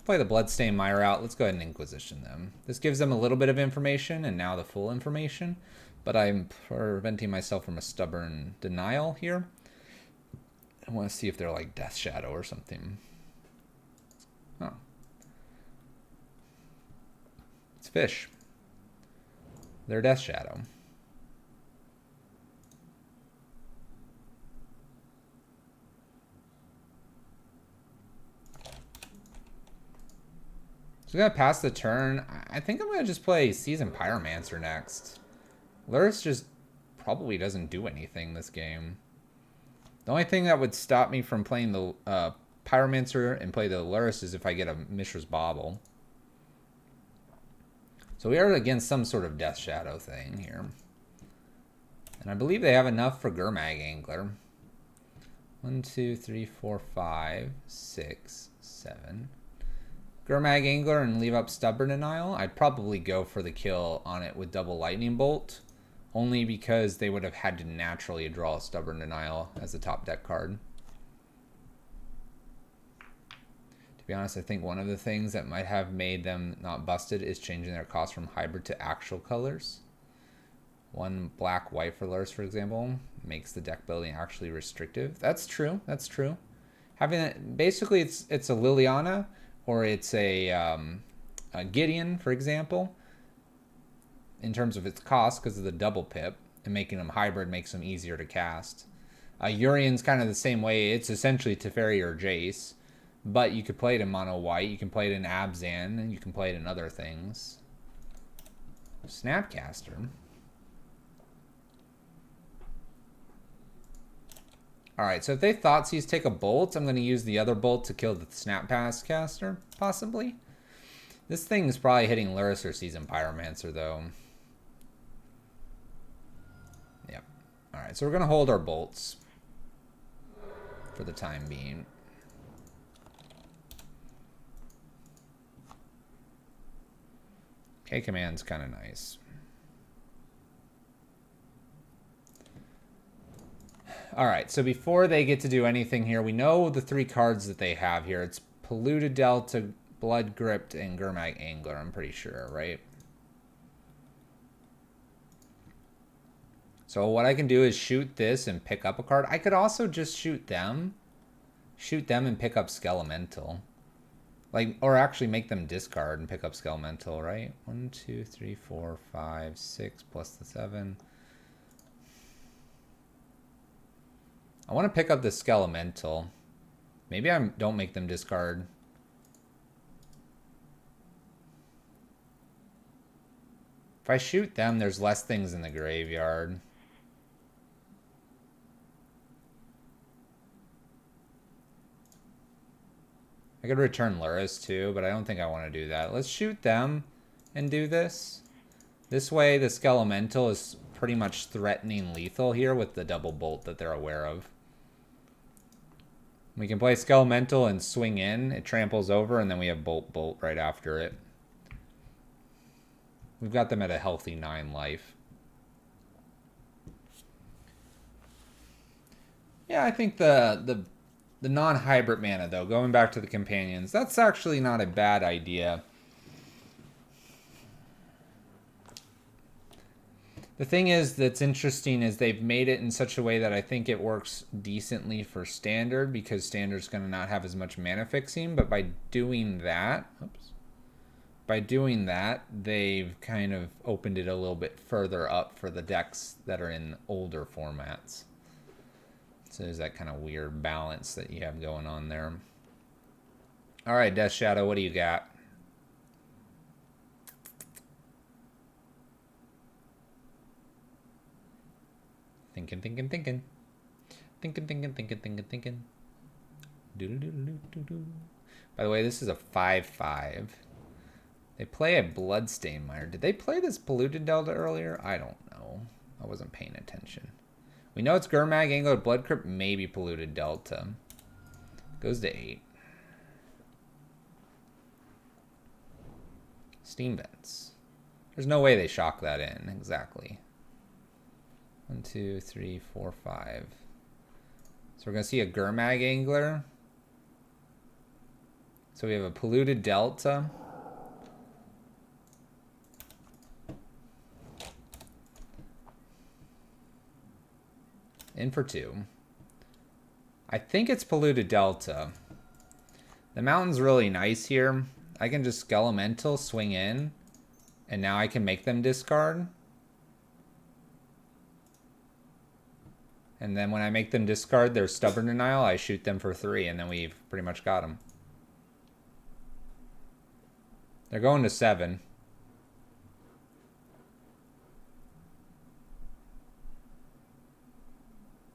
Play the Bloodstained Mire out. Let's go ahead and Inquisition them. This gives them a little bit of information and now the full information, but I'm preventing myself from a stubborn denial here. I want to see if they're like Death Shadow or something. Oh. It's fish. They're Death Shadow. So we're going to pass the turn. I think I'm going to just play Seasoned Pyromancer next. Lurrus just probably doesn't do anything this game. The only thing that would stop me from playing the Pyromancer and play the Lurrus is if I get a Mishra's Bauble. So we are against some sort of Death Shadow thing here. And I believe they have enough for Gurmag Angler. 1, 2, 3, 4, 5, 6, 7. Gurmag Angler and leave up Stubborn Denial. I'd probably go for the kill on it with double Lightning Bolt. Only because they would have had to naturally draw a Stubborn Denial as a top deck card. To be honest, I think one of the things that might have made them not busted is changing their cost from hybrid to actual colors. 1 black-white for Lurrus, for example, makes the deck building actually restrictive. That's true. That's true. Having it, basically, it's a Liliana or it's a Gideon, for example. In terms of its cost, because of the double pip, and making them hybrid makes them easier to cast. Urion's kind of the same way. It's essentially Teferi or Jace, but you could play it in mono white. You can play it in Abzan, and you can play it in other things. Snapcaster. Alright, so if they Thoughtseize take a bolt, I'm going to use the other bolt to kill the Snapcaster, possibly. This thing is probably hitting Lurrus or Seasoned Pyromancer, though. Yep. Alright, so we're going to hold our bolts for the time being. K-Command's kind of nice. All right, so before they get to do anything here, we know the 3 cards that they have here. It's Polluted Delta, Blood Gripped, and Gurmag Angler, I'm pretty sure, right? So what I can do is shoot this and pick up a card. I could also just shoot them and pick up Skelemental. Like, or actually make them discard and pick up Skelemental, right? 1, 2, 3, 4, 5, 6 plus the 7. I want to pick up the Skelemental. Maybe I don't make them discard. If I shoot them, there's less things in the graveyard. I could return Lurrus too, but I don't think I want to do that. Let's shoot them and do this. This way, the Skelemental is pretty much threatening lethal here with the double bolt that they're aware of. We can play Skelemental and swing in. It tramples over, and then we have bolt right after it. We've got them at a healthy 9 life. Yeah, I think the non-hybrid mana, though, going back to the companions, that's actually not a bad idea. The thing is that's interesting is they've made it in such a way that I think it works decently for standard, because standard's going to not have as much mana fixing, but by doing that, they've kind of opened it a little bit further up for the decks that are in older formats. So there's that kind of weird balance that you have going on there. All right, Death Shadow, what do you got? Thinking. By the way, this is a 5/5. They play a Bloodstain Mire. Did they play this Polluted Delta earlier? I don't know. I wasn't paying attention. We know it's Gurmag, Angler, Blood Crypt, maybe Polluted Delta. Goes to 8. Steam Vents. There's no way they shock that in. Exactly. 1, 2, 3, 4, 5. So we're going to see a Gurmag Angler. So we have a Polluted Delta. In for 2. I think it's Polluted Delta. The mountain's really nice here. I can just Skelemental, swing in, and now I can make them discard. And then when I make them discard their Stubborn Denial, I shoot them for 3, and then we've pretty much got them. They're going to 7.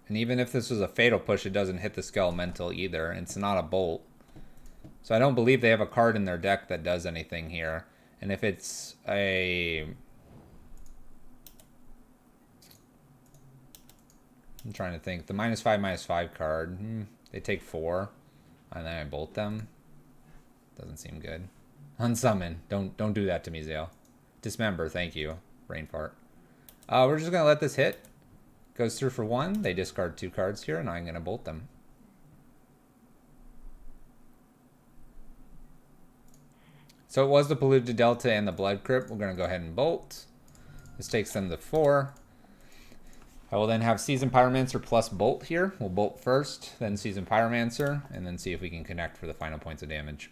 And even if this was a Fatal Push, it doesn't hit the Skelemental either. It's not a Bolt. So I don't believe they have a card in their deck that does anything here. And if it's a... I'm trying to think. The -5/-5 card. They take 4. And then I bolt them. Doesn't seem good. Unsummon. Don't do that to me, Zale. Dismember. Thank you. Brain fart. We're just going to let this hit. Goes through for 1. They discard 2 cards here, and I'm going to bolt them. So it was the Polluted Delta and the Blood Crypt. We're going to go ahead and bolt. This takes them to 4. I will then have Seasoned Pyromancer plus Bolt here. We'll bolt first, then Seasoned Pyromancer, and then see if we can connect for the final points of damage.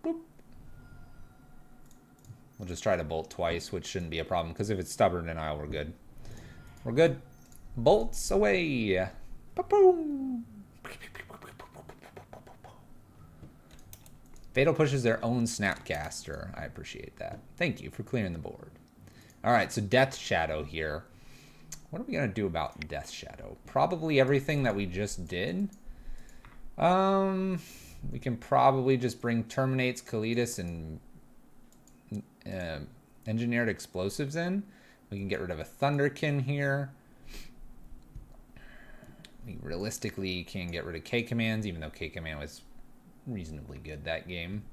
Boop. We'll just try to bolt twice, which shouldn't be a problem, because if it's Stubborn Denial, we're good. We're good. Bolts away. Ba-boom. Fatal pushes their own Snapcaster. I appreciate that. Thank you for clearing the board. All right, so Death Shadow here. What are we going to do about Death Shadow? Probably everything that we just did. We can probably just bring Terminates, Kalitas, and Engineered Explosives in. We can get rid of a Thunderkin here. We realistically can get rid of K-Commands, even though K-Command was reasonably good that game.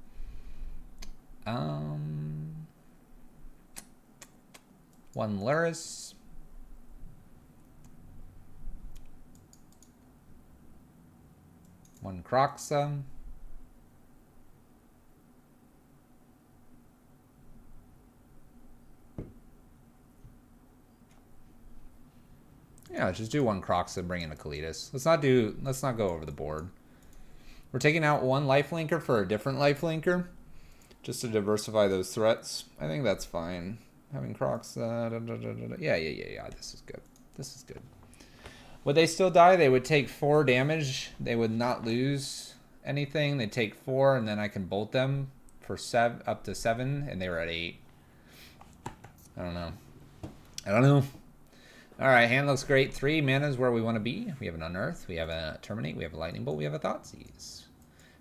One Lurrus. One Kroxa. Yeah, let's just do one Kroxa, bring in a Kalitas. Let's not go over the board. We're taking out one lifelinker for a different lifelinker, just to diversify those threats. I think that's fine. Having Kroxa, yeah. This is good. This is good. Would they still die? They would take 4 damage. They would not lose anything. They take 4, and then I can bolt them for up to 7, and they were at 8. I don't know. All right, hand looks great. 3 mana is where we want to be. We have an Unearth, we have a Terminate, we have a Lightning Bolt, we have a Thoughtseize.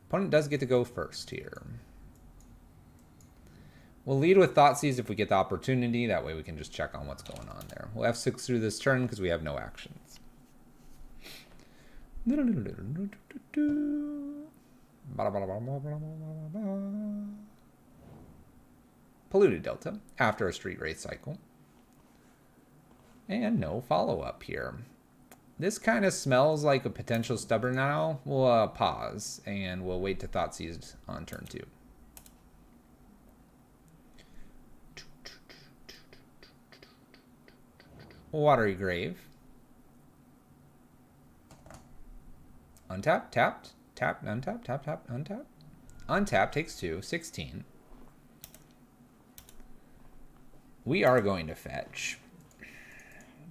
Opponent does get to go first here. We'll lead with Thoughtseize if we get the opportunity. That way we can just check on what's going on there. We'll F6 through this turn because we have no actions. Polluted Delta after a Street Wraith cycle. And no follow-up here. This kind of smells like a potential Stubborn Denial. We'll pause, and we'll wait to Thoughtseize on turn 2. Watery Grave. Untap, tapped, tap, untap, tap, tap, untap. Untap takes 2, 16. We are going to fetch.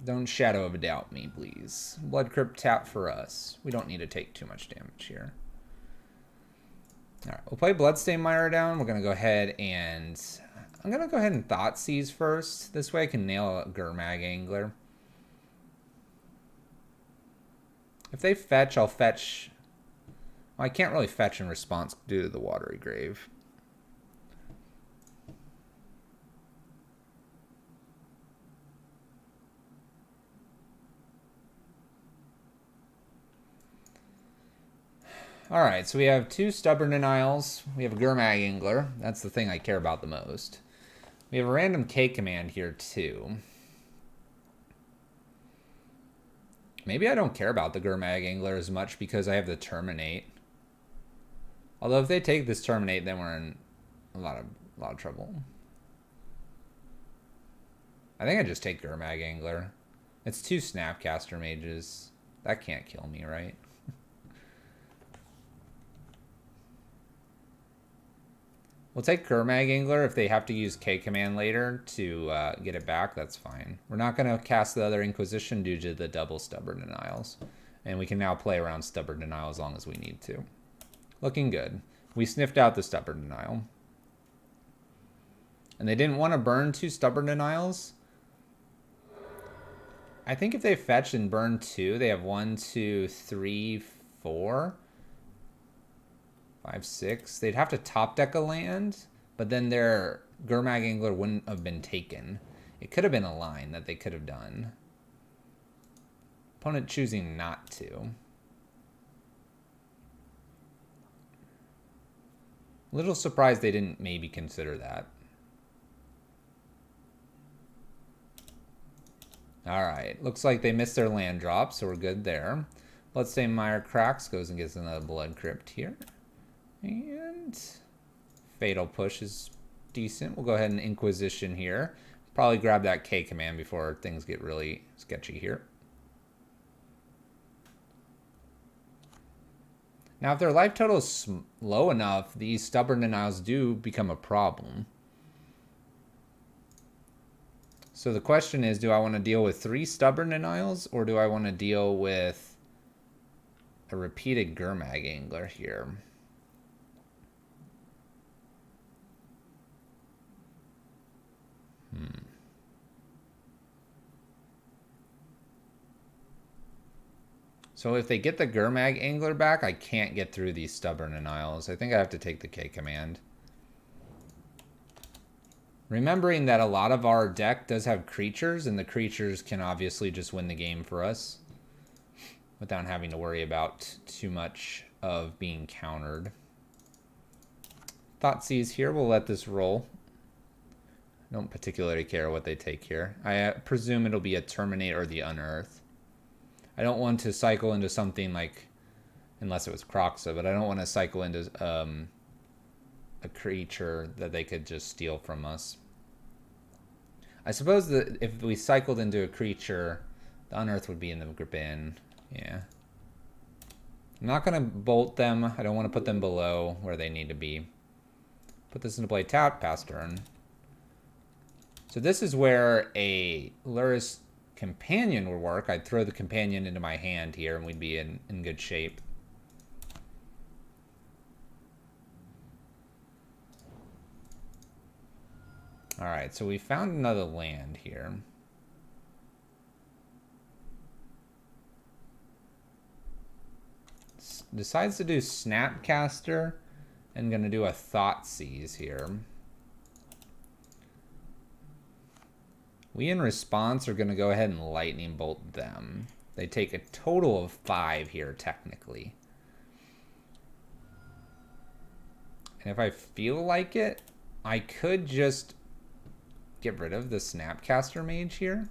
Don't shadow of a doubt me, please. Blood Crypt tap for us. We don't need to take too much damage here. All right, we'll play Bloodstained Mire down. We're going to go ahead and... I'm going to go ahead and Thoughtseize first. This way I can nail a Gurmag Angler. If they fetch, I'll fetch... Well, I can't really fetch in response due to the Watery Grave. All right, so we have 2 Stubborn Denials. We have a Gurmag Angler. That's the thing I care about the most. We have a random K command here, too. Maybe I don't care about the Gurmag Angler as much because I have the Terminate. Although if they take this Terminate, then we're in a lot of trouble. I think I just take Gurmag Angler. It's 2 Snapcaster Mages. That can't kill me, right? We'll take Gurmag Angler if they have to use K command later to get it back. That's fine. We're not going to cast the other Inquisition due to the double Stubborn Denials. And we can now play around Stubborn Denial as long as we need to. Looking good. We sniffed out the Stubborn Denial. And they didn't want to burn 2 Stubborn Denials. I think if they fetch and burn 2, they have 1, 2, 3, 4... 5, 6. They'd have to top deck a land, but then their Gurmag Angler wouldn't have been taken. It could have been a line that they could have done. Opponent choosing not to. A little surprised they didn't maybe consider that. Alright, looks like they missed their land drop, so we're good there. Bloodstained Mire cracks, goes and gets another Blood Crypt here. And Fatal Push is decent. We'll go ahead and Inquisition here. Probably grab that K command before things get really sketchy here. Now, if their life total is low enough, these Stubborn Denials do become a problem. So the question is, do I want to deal with 3 Stubborn Denials, or do I want to deal with a repeated Gurmag Angler here? So if they get the Gurmag Angler back, I can't get through these Stubborn Denials. I think I have to take the K command. Remembering that a lot of our deck does have creatures, and the creatures can obviously just win the game for us without having to worry about too much of being countered. Thoughtseize here. We'll let this roll. I don't particularly care what they take here. I presume it'll be a Terminate or the Unearth. I don't want to cycle into something like, unless it was Kroxa, but I don't want to cycle into a creature that they could just steal from us. I suppose that if we cycled into a creature, the Unearth would be in the bin. Yeah. I'm not going to bolt them. I don't want to put them below where they need to be. Put this into play tap, pass turn. So this is where a Lurrus companion would work. I'd throw the companion into my hand here and we'd be in good shape. Alright, so we found another land here. Decides to do Snapcaster and gonna do a Thoughtseize here. We, in response, are going to go ahead and lightning bolt them. They take a total of 5 here, technically. And if I feel like it, I could just get rid of the Snapcaster Mage here.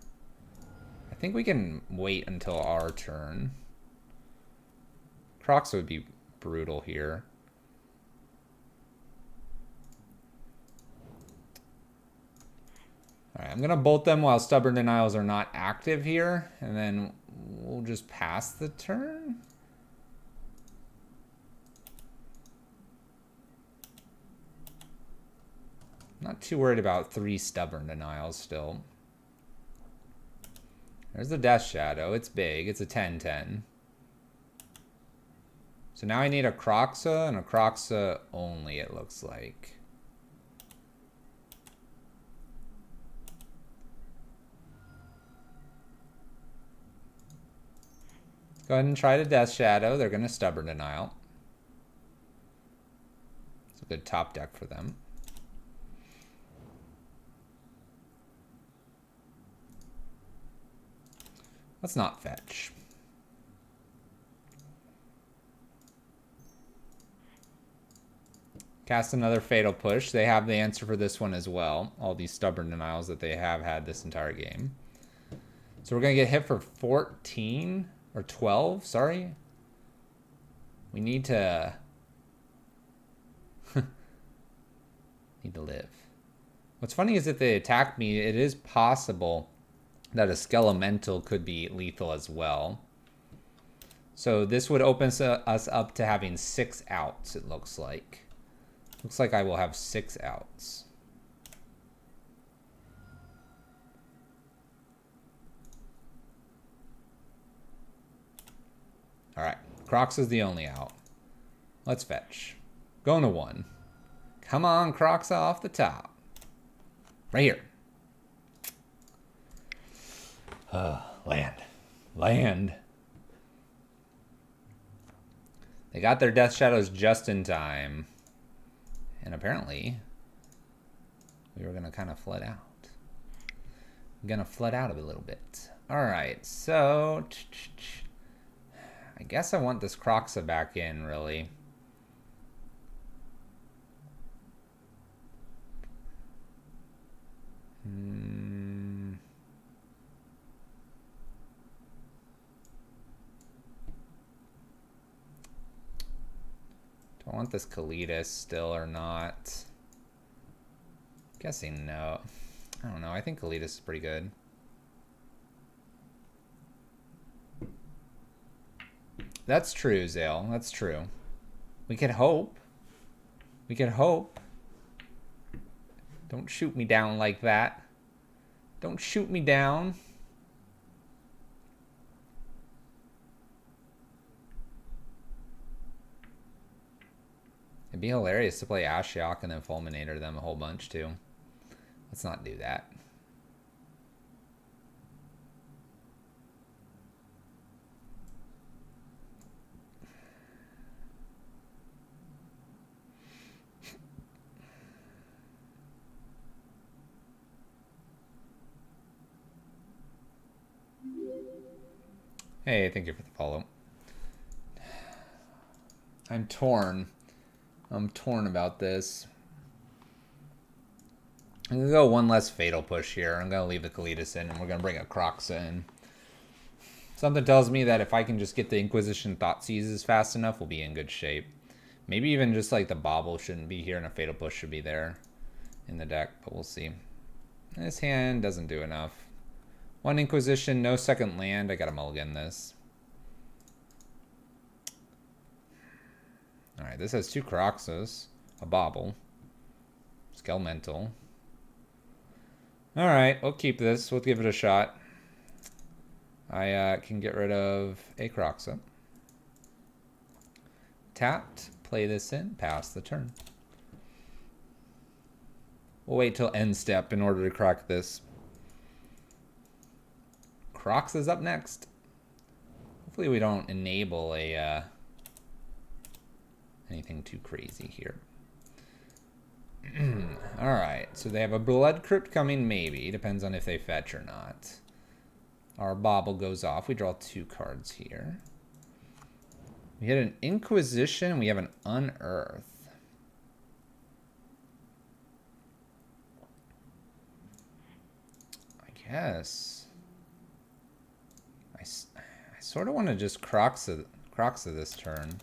I think we can wait until our turn. Kroxa would be brutal here. Alright, I'm going to bolt them while Stubborn Denials are not active here, and then we'll just pass the turn. Not too worried about 3 Stubborn Denials still. There's the Death Shadow. It's big. It's a 10/10. So now I need a Kroxa and a Kroxa only, it looks like. Go ahead and try the Death Shadow. They're going to Stubborn Denial. It's a good top deck for them. Let's not fetch. Cast another Fatal Push. They have the answer for this one as well. All these Stubborn Denials that they have had this entire game. So we're going to get hit for 14... Or 12, sorry. We need to... need to live. What's funny is if they attack me, it is possible that a Skelemental could be lethal as well. So this would open us up to having 6 outs, it looks like. Looks like I will have 6 outs. Alright, Kroxa is the only out. Let's fetch. Going to 1. Come on, Kroxa off the top. Right here. Land. Land. They got their Death Shadows just in time. And apparently, we were going to kind of flood out. I'm going to flood out a little bit. Alright, so... I guess I want this Kroxa back in, really. Do I want this Kalitas still or not? Guessing no. I don't know. I think Kalitas is pretty good. That's true, Zale. That's true. We could hope. We could hope. Don't shoot me down like that. Don't shoot me down. It'd be hilarious to play Ashiok and then Fulminator them a whole bunch too. Let's not do that. Hey, thank you for the follow. I'm torn. I'm torn about this. I'm going to go one less Fatal Push here. I'm going to leave the Kalitas in, and we're going to bring a Kroxa in. Something tells me that if I can just get the Inquisition Thoughtseizes fast enough, we'll be in good shape. Maybe even just like the Bobble shouldn't be here and a Fatal Push should be there in the deck, but we'll see. This hand doesn't do enough. One Inquisition, no second land. I got to mulligan this. Alright, this has two Kroxas, a Bobble, Skelemental. Alright, we'll keep this. We'll give it a shot. I can get rid of a Kroxa. Tapped, play this in, pass the turn. We'll wait till end step in order to crack this. Kroxa's up next. Hopefully we don't enable a anything too crazy here. Alright, so they have a Blood Crypt coming, maybe. Depends on if they fetch or not. Our Bobble goes off. We draw two cards here. We hit an Inquisition. We have an Unearth. I guess. I sort of want to just Kroxa this turn.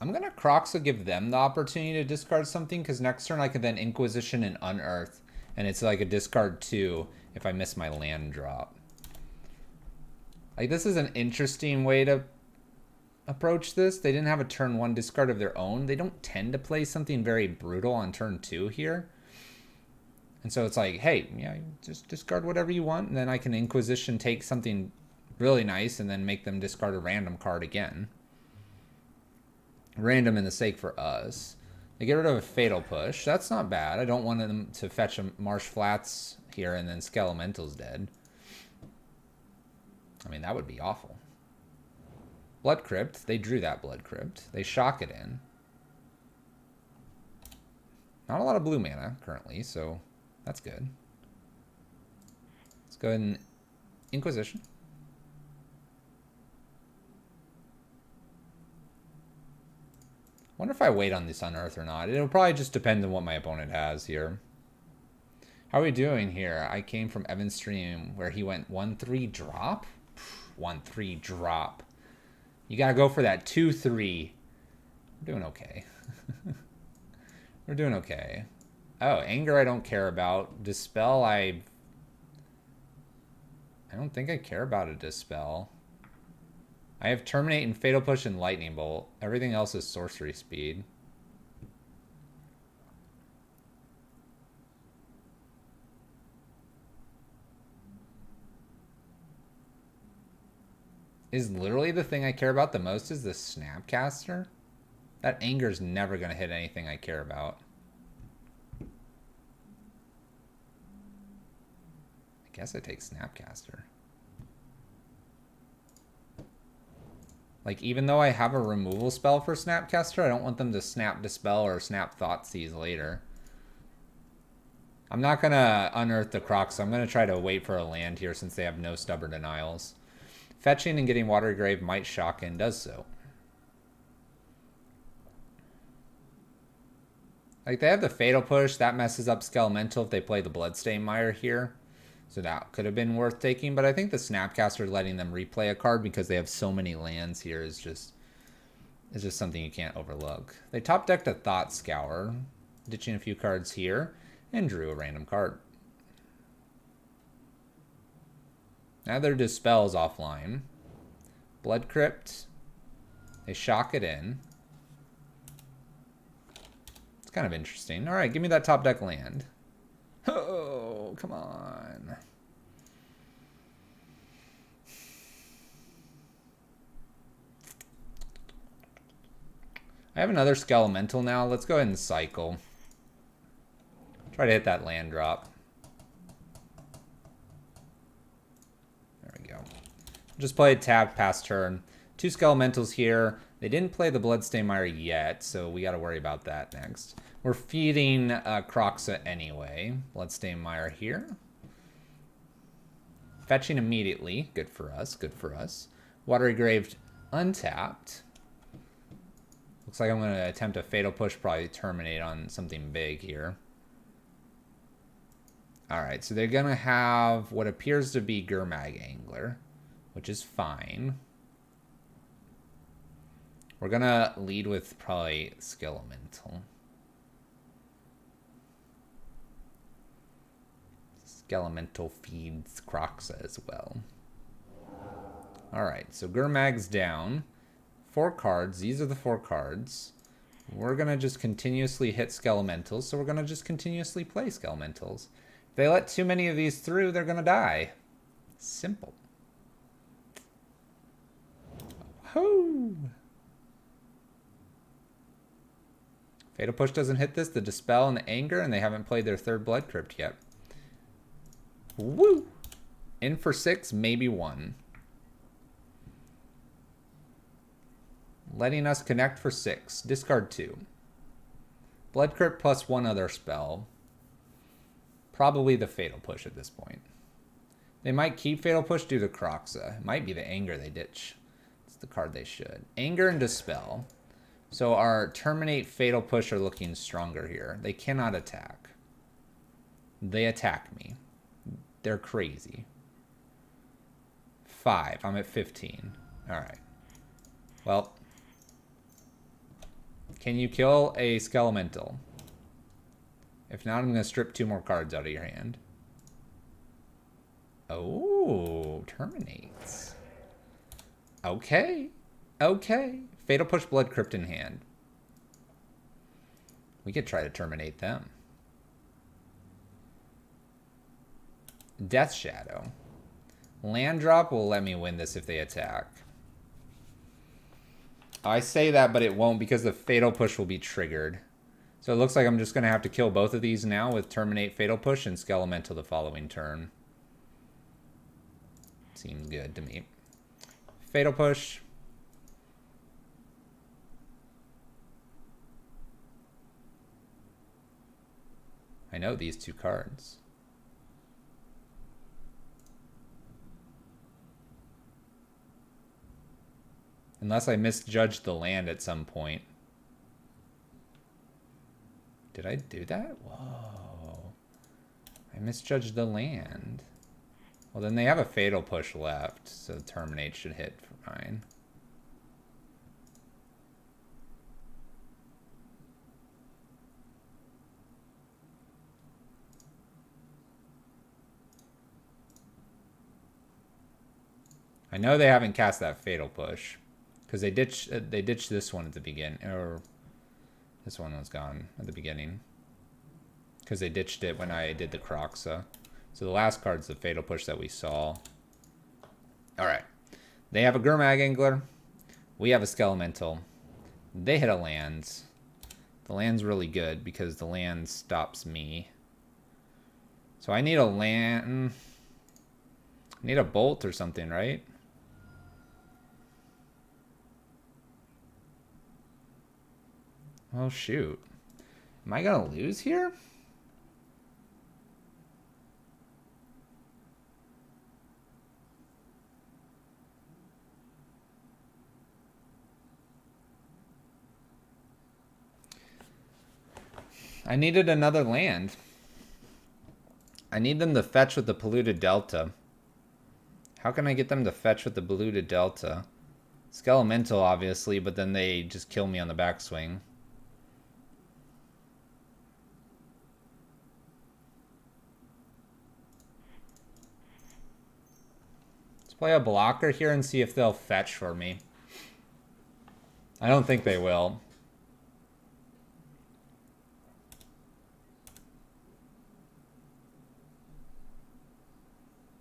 I'm going to Kroxa give them the opportunity to discard something, because next turn I can then Inquisition and Unearth, and it's like a discard 2 if I miss my land drop. Like, this is an interesting way to approach this. They didn't have a turn 1 discard of their own. They don't tend to play something very brutal on turn 2 here. And so it's like, hey, yeah, just discard whatever you want, and then I can Inquisition, take something really nice, and then make them discard a random card again. Random in the sake for us. They get rid of a Fatal Push. That's not bad. I don't want them to fetch a Marsh Flats here and then Skelemental's dead. I mean, that would be awful. Blood Crypt. They drew that Blood Crypt. They shock it in. Not a lot of blue mana currently, so that's good. Let's go ahead and Inquisition. Wonder if I wait on this Unearth or not. It'll probably just depend on what my opponent has here. How are we doing here? I came from Evan's stream where he went 1-3 drop. 1-3 drop. You gotta go for that 2-3. We're doing okay. We're doing okay. Oh, Anger I don't care about. Dispel I don't think I care about a Dispel. I have Terminate and Fatal Push and Lightning Bolt. Everything else is sorcery speed. Is literally the thing I care about the most is the Snapcaster? That Anger's never going to hit anything I care about. I guess I take Snapcaster. Like, even though I have a removal spell for Snapcaster, I don't want them to Snap Dispel or Snap Thoughtseize later. I'm not going to Unearth the Kroxa. I'm going to try to wait for a land here since they have no Stubborn Denials. Fetching and getting Watery Grave might shock and does so. Like, they have the Fatal Push. That messes up Skelemental if they play the Bloodstained Mire here. So that could have been worth taking, but I think the Snapcaster letting them replay a card because they have so many lands here is just something you can't overlook. They top decked a Thought Scour, ditching a few cards here, and drew a random card. Now their Dispel's offline. Blood Crypt. They shock it in. It's kind of interesting. All right, give me that top deck land. Oh, come on. I have another Skelemental now. Let's go ahead and cycle. Try to hit that land drop. There we go. Just play a tap past turn. Two Skelementals here. They didn't play the Bloodstained Mire yet, so we got to worry about that next. We're feeding Kroxa anyway. Bloodstained Mire here. fetching immediately. Good for us, good for us. Watery Grave untapped. Looks like I'm going to attempt a Fatal Push, probably terminate on something big here. Alright, so they're going to have what appears to be Gurmag Angler, which is fine. We're going to lead with probably Skelemental. Skelemental feeds Kroxa as well. Alright, so Gurmag's down. 4 cards. These are the 4 cards. We're going to just continuously hit Skelementals, so we're going to just continuously play Skelementals. If they let too many of these through, they're going to die. Simple. Whoo! Fatal Push doesn't hit this, the Dispel and the Anger, and they haven't played their 3rd Blood Crypt yet. Woo! In for 6, maybe 1. Letting us connect for 6. Discard 2. Blood Crypt plus 1 other spell. Probably the Fatal Push at this point. They might keep Fatal Push due to Kroxa. It might be the Anger they ditch. It's the card they should. Anger and Dispel. So our Terminate, Fatal Push are looking stronger here. They cannot attack. They attack me. They're crazy. 5. I'm at 15. Alright. Well. Can you kill a Skelemental? If not, I'm going to strip 2 more cards out of your hand. Oh, terminates. Okay. Okay. Fatal Push, Blood Crypt in hand. We could try to terminate them. Death Shadow. Land drop will let me win this if they attack. I say that, but it won't because the Fatal Push will be triggered. So it looks like I'm just going to have to kill both of these now with Terminate, Fatal Push, and Skelemental the following turn. Seems good to me. Fatal Push. I know these 2 cards. Unless I misjudged the land at some point. Did I do that? Whoa. I misjudged the land. Well, then they have a Fatal Push left, so Terminate should hit fine. I know they haven't cast that Fatal Push. Because they ditched this one at the beginning. Or this one was gone at the beginning. Because they ditched it when I did the Kroxa. So the last card's the Fatal Push that we saw. Alright. They have a Gurmag Angler. We have a Skelemental. They hit a land. The land's really good because the land stops me. So I need a land. I need a bolt or something, right? Oh, shoot. Am I going to lose here? I needed another land. I need them to fetch with the Polluted Delta. How can I get them to fetch with the Polluted Delta? Skelemental, obviously, but then they just kill me on the backswing. Play a blocker here and see if they'll fetch for me. I don't think they will.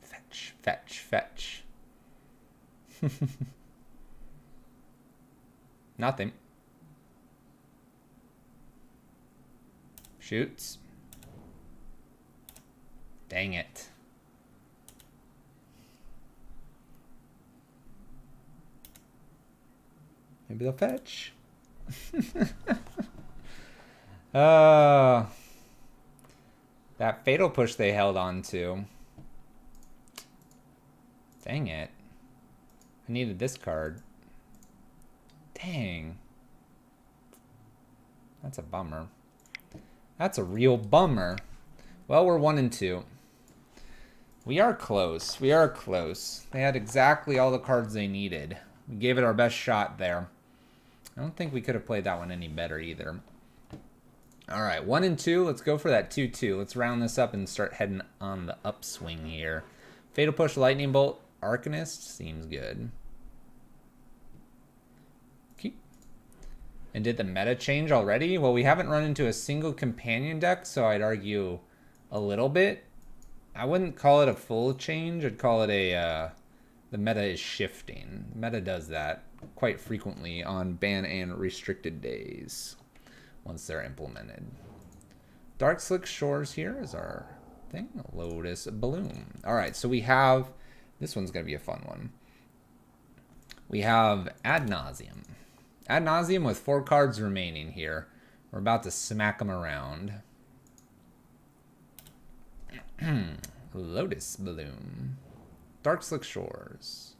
Fetch, fetch, fetch. Nothing. Shoots. Dang it. Maybe they'll fetch. That Fatal Push they held on to. Dang it. I needed this card. Dang. That's a bummer. That's a real bummer. Well, we're 1 and 2. We are close. We are close. They had exactly all the cards they needed. We gave it our best shot there. I don't think we could have played that one any better either. All right, 1 and 2. Let's go for that 2-2. Let's round this up and start heading on the upswing here. Fatal Push, Lightning Bolt, Arcanist seems good. Okay. And did the meta change already? Well, we haven't run into a single companion deck, so I'd argue a little bit. I wouldn't call it a full change. I'd call it a, the meta is shifting. The meta does that quite frequently on ban and restricted days once they're implemented. Dark Slick Shores here is our thing. Lotus Bloom. All right, so we have, this one's going to be a fun one. We have Ad Nauseam. Ad Nauseam with 4 cards remaining here. We're about to smack them around. Lotus Bloom. Dark Slick Shores.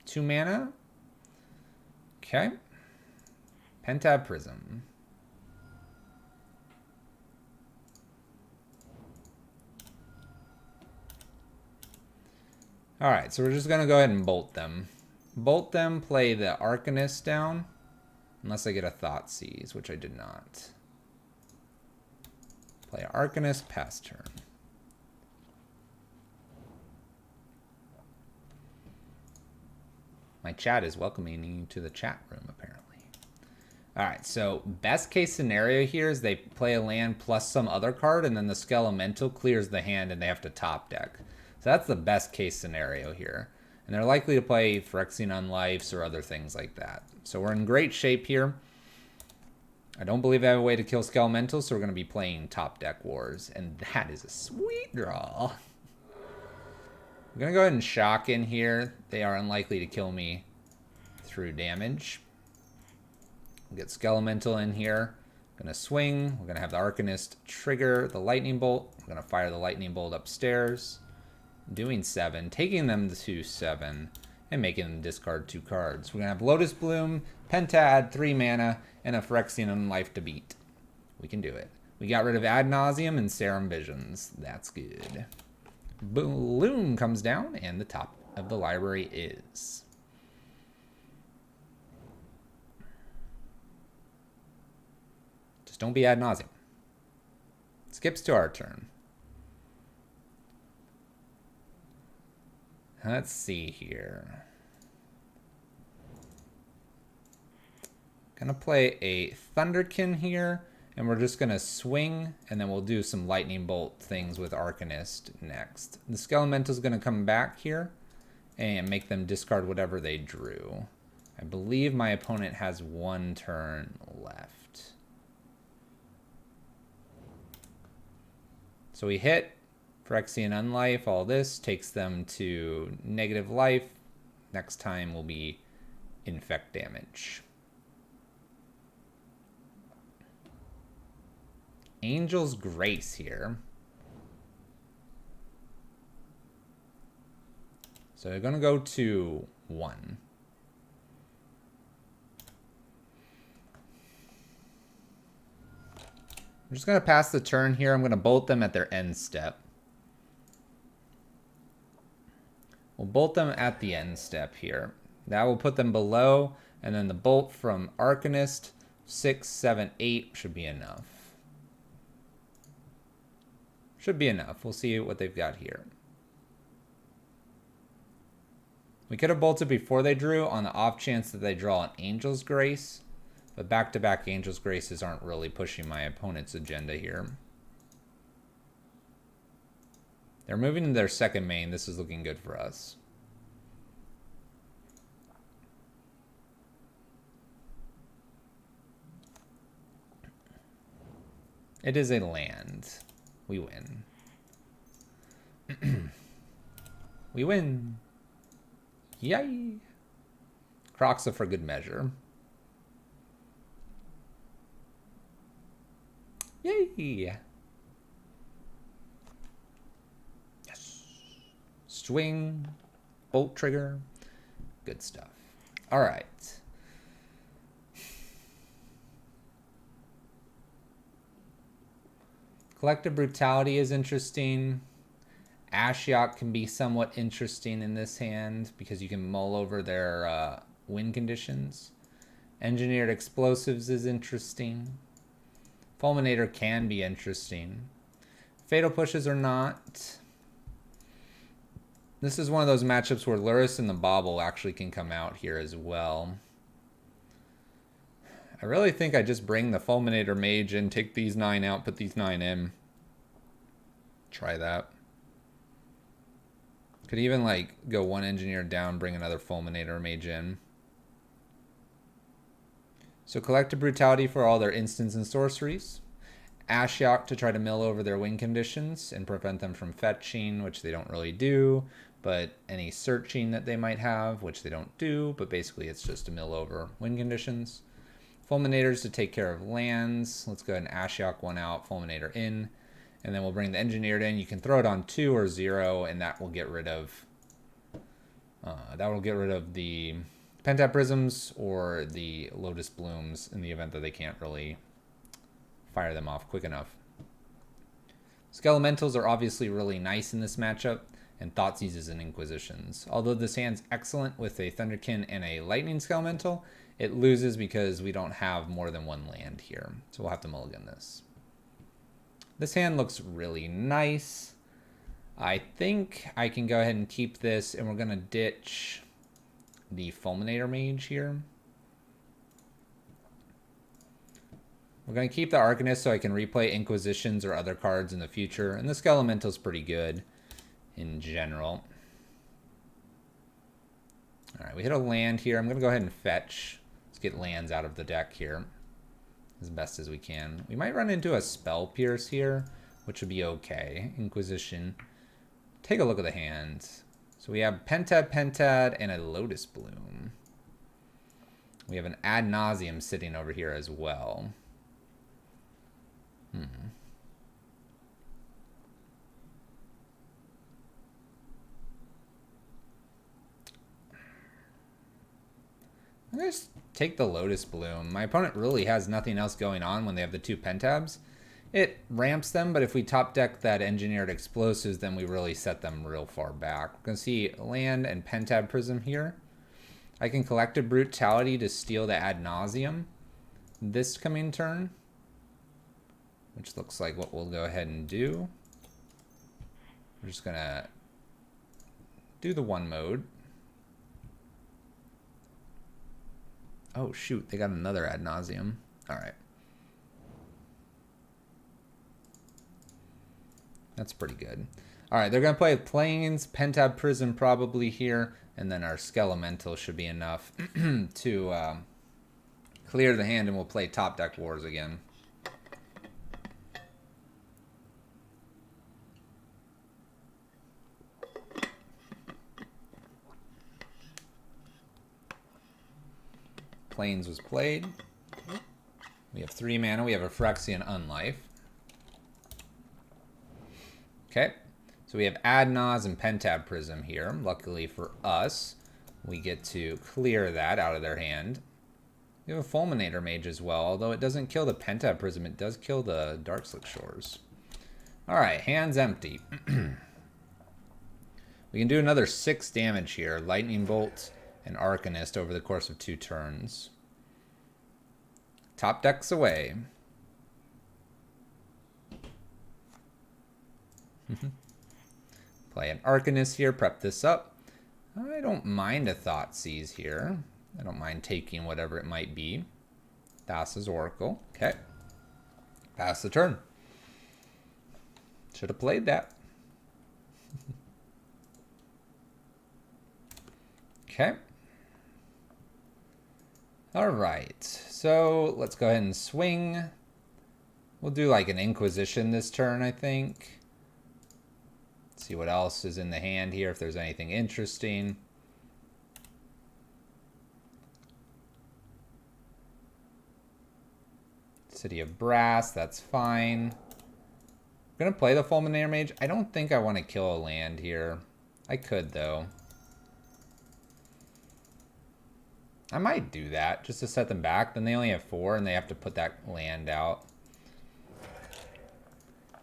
2 mana. Okay. Pentab Prism. Alright, so we're just going to go ahead and bolt them. Bolt them, play the Arcanist down. Unless I get a Thoughtseize, which I did not. Play Arcanist, pass turn. My chat is welcoming you to the chat room, apparently. Alright, so best case scenario here is they play a land plus some other card, and then the Skelemental clears the hand and they have to top deck. So that's the best case scenario here. And they're likely to play Phyrexian Unlifes or other things like that. So we're in great shape here. I don't believe I have a way to kill Skelemental, so we're going to be playing top deck wars. And that is a sweet draw. I'm going to go ahead and shock in here. They are unlikely to kill me through damage. We'll get Skelemental in here. I'm going to swing. We're going to have the Arcanist trigger the Lightning Bolt. We're going to fire the Lightning Bolt upstairs. Doing 7, taking them to 7, and making them discard 2 cards. We're going to have Lotus Bloom, Pentad, 3 mana, and a Phyrexian Unlife to beat. We can do it. We got rid of Ad Nauseam and Serum Visions. That's good. Bloom comes down, and the top of the library is. Just don't be Ad Nauseam. Skips to our turn. Let's see here. Gonna play a Thunderkin here, and we're just gonna swing, and then we'll do some Lightning Bolt things with Arcanist next. The Skelemental's gonna come back here and make them discard whatever they drew. I believe my opponent has 1 turn left. So we hit. Phyrexian Unlife, all this takes them to negative life. Next time will be infect damage. Angel's Grace here. So they're going to go to 1. I'm just going to pass the turn here. I'm going to bolt them at their end step. We'll bolt them at the end step here. That will put them below, and then the bolt from Arcanist, 6, 7, 8 should be enough. Should be enough. We'll see what they've got here. We could have bolted before they drew on the off chance that they draw an Angel's Grace, but back-to-back Angel's Graces aren't really pushing my opponent's agenda here. They're moving to their second main. This is looking good for us. It is a land. We win. We win. Yay. Kroxa for good measure. Yay. Yes. swing, bolt trigger, good stuff. All right. Collective Brutality is interesting. Ashiok can be somewhat interesting in this hand because you can mull over their win conditions. Engineered Explosives is interesting. Fulminator can be interesting. Fatal Pushes are not. This is one of those matchups where Lurrus and the Bobble actually can come out here as well. I really think I just bring the Fulminator Mage in, take these 9 out, put these 9 in. Try that. Could even like go 1 Engineer down, bring another Fulminator Mage in. So Collective Brutality for all their instants and sorceries. Ashiok to try to mill over their win conditions and prevent them from fetching, which they don't really do, but any searching that they might have, which they don't do, but basically it's just to mill over win conditions. Fulminators to take care of lands. Let's go ahead and Ashiok 1 out, Fulminator in, and then we'll bring the Engineered in. You can throw it on 2 or 0, and that will get rid of the Pentad Prisms or the Lotus Blooms in the event that they can't really fire them off quick enough. Skelementals are obviously really nice in this matchup, and Thoughtseizes and Inquisitions. Although this hand's excellent with a Thunderkin and a Lightning Skelemental, it loses because we don't have more than 1 land here. So we'll have to mulligan this. This hand looks really nice. I think I can go ahead and keep this, and we're going to ditch the Fulminator Mage here. We're going to keep the Arcanist so I can replay Inquisitions or other cards in the future. And the Skelemental's pretty good in general. All right, we hit a land here. I'm going to go ahead and fetch. Let's get lands out of the deck here as best as we can. We might run into a Spell Pierce here, which would be okay. Inquisition. Take a look at the hand. So we have Pentad, and a Lotus Bloom. We have an Ad Nauseam sitting over here as well. I'm going to take the Lotus Bloom. My opponent really has nothing else going on when they have the 2 Pentabs. It ramps them, but if we top deck that Engineered Explosives, then we really set them real far back. We're going to see land and Pentad Prism here. I can Collective Brutality to steal the Ad Nauseam this coming turn, which looks like what we'll go ahead and do. We're just going to do the 1 mode. Oh, shoot. They got another Ad Nauseam. All right. That's pretty good. All right, they're going to play Plains, Pentad Prism probably here, and then our Skelemental should be enough to clear the hand, and we'll play Top Deck Wars again. Plains was played. We have 3 mana. We have a Phyrexian Unlife. Okay, so we have Ad Naus and Pentad Prism here. Luckily for us, we get to clear that out of their hand. We have a Fulminator Mage as well, although it doesn't kill the Pentad Prism, it does kill the Darkslick Shores. Alright, hand's empty. We can do another 6 damage here. Lightning Bolt and Arcanist over the course of 2 turns. Top decks away. Play an Arcanist here, prep this up. I don't mind a Thoughtseize here. I don't mind taking whatever it might be. Thassa's Oracle. Okay. Pass the turn. Should have played that. Okay. All right. So let's go ahead and swing. We'll do like an Inquisition this turn, I think. See what else is in the hand here, if there's anything interesting. City of Brass, that's fine. I'm going to play the Fulminator Mage. I don't think I want to kill a land here. I could, though. I might do that just to set them back. Then they only have 4 and they have to put that land out.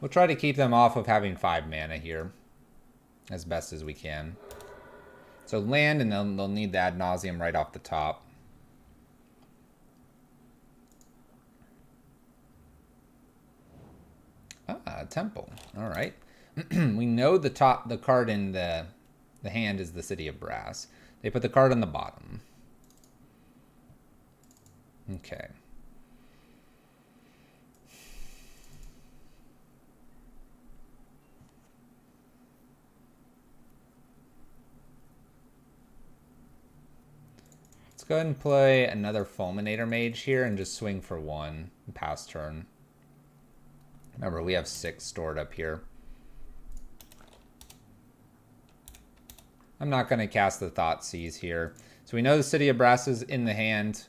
We'll try to keep them off of having 5 mana here as best as we can. So land, and then they'll need the ad nauseam right off the top. Ah, temple. All right. We know the card in the hand is the City of Brass. They put the card on the bottom. Okay. Let's go ahead and play another Fulminator Mage here and just swing for 1 pass turn. Remember, we have 6 stored up here. I'm not going to cast the Thoughtseize here. So we know the City of Brass is in the hand.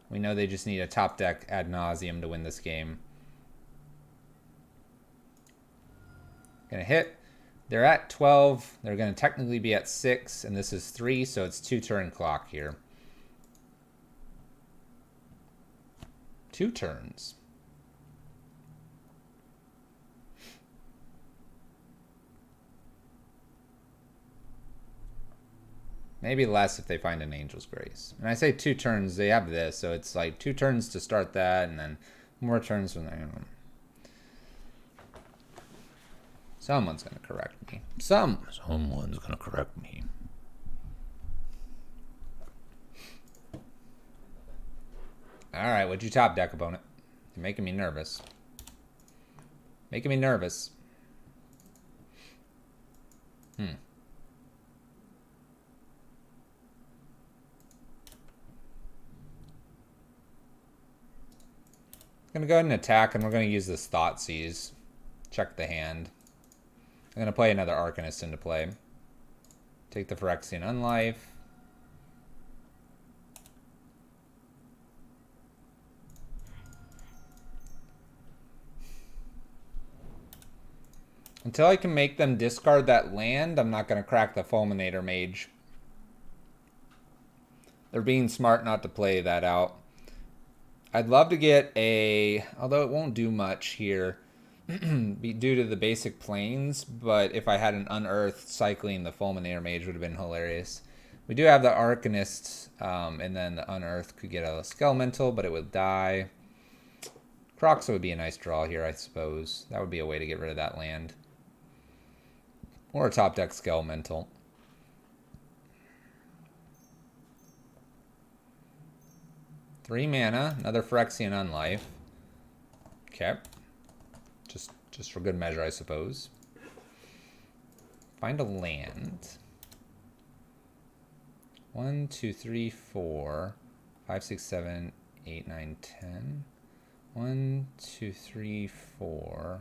We know they just need a top deck ad nauseum to win this game. Gonna hit. They're at 12. They're going to technically be at 6, and this is 3, so it's 2 turn clock here. 2 turns. Maybe less if they find an Angel's Grace. And I say 2 turns, they have this, so it's like 2 turns to start that, and then more turns when they... Someone's going to correct me. Someone's going to correct me. Alright, what'd you top deck, opponent? You're making me nervous. Making me nervous. Gonna go ahead and attack, and we're gonna use this Thoughtseize. Check the hand. I'm gonna play another Arcanist into play. Take the Phyrexian Unlife. Until I can make them discard that land, I'm not gonna crack the Fulminator Mage. They're being smart not to play that out. I'd love to get a, although it won't do much here due to the basic planes, but if I had an Unearthed cycling the Fulminator Mage would have been hilarious. We do have the Arcanist, and then the Unearthed could get a Skelemental, but it would die. Kroxa would be a nice draw here, I suppose. That would be a way to get rid of that land. Or a top deck Skelemental. Three mana, another Phyrexian Unlife. Okay. Just for good measure, I suppose. Find a land. 1, 2, 3, 4, 5, 6, 7, 8, 9, 10. 1, 2, 3, 4.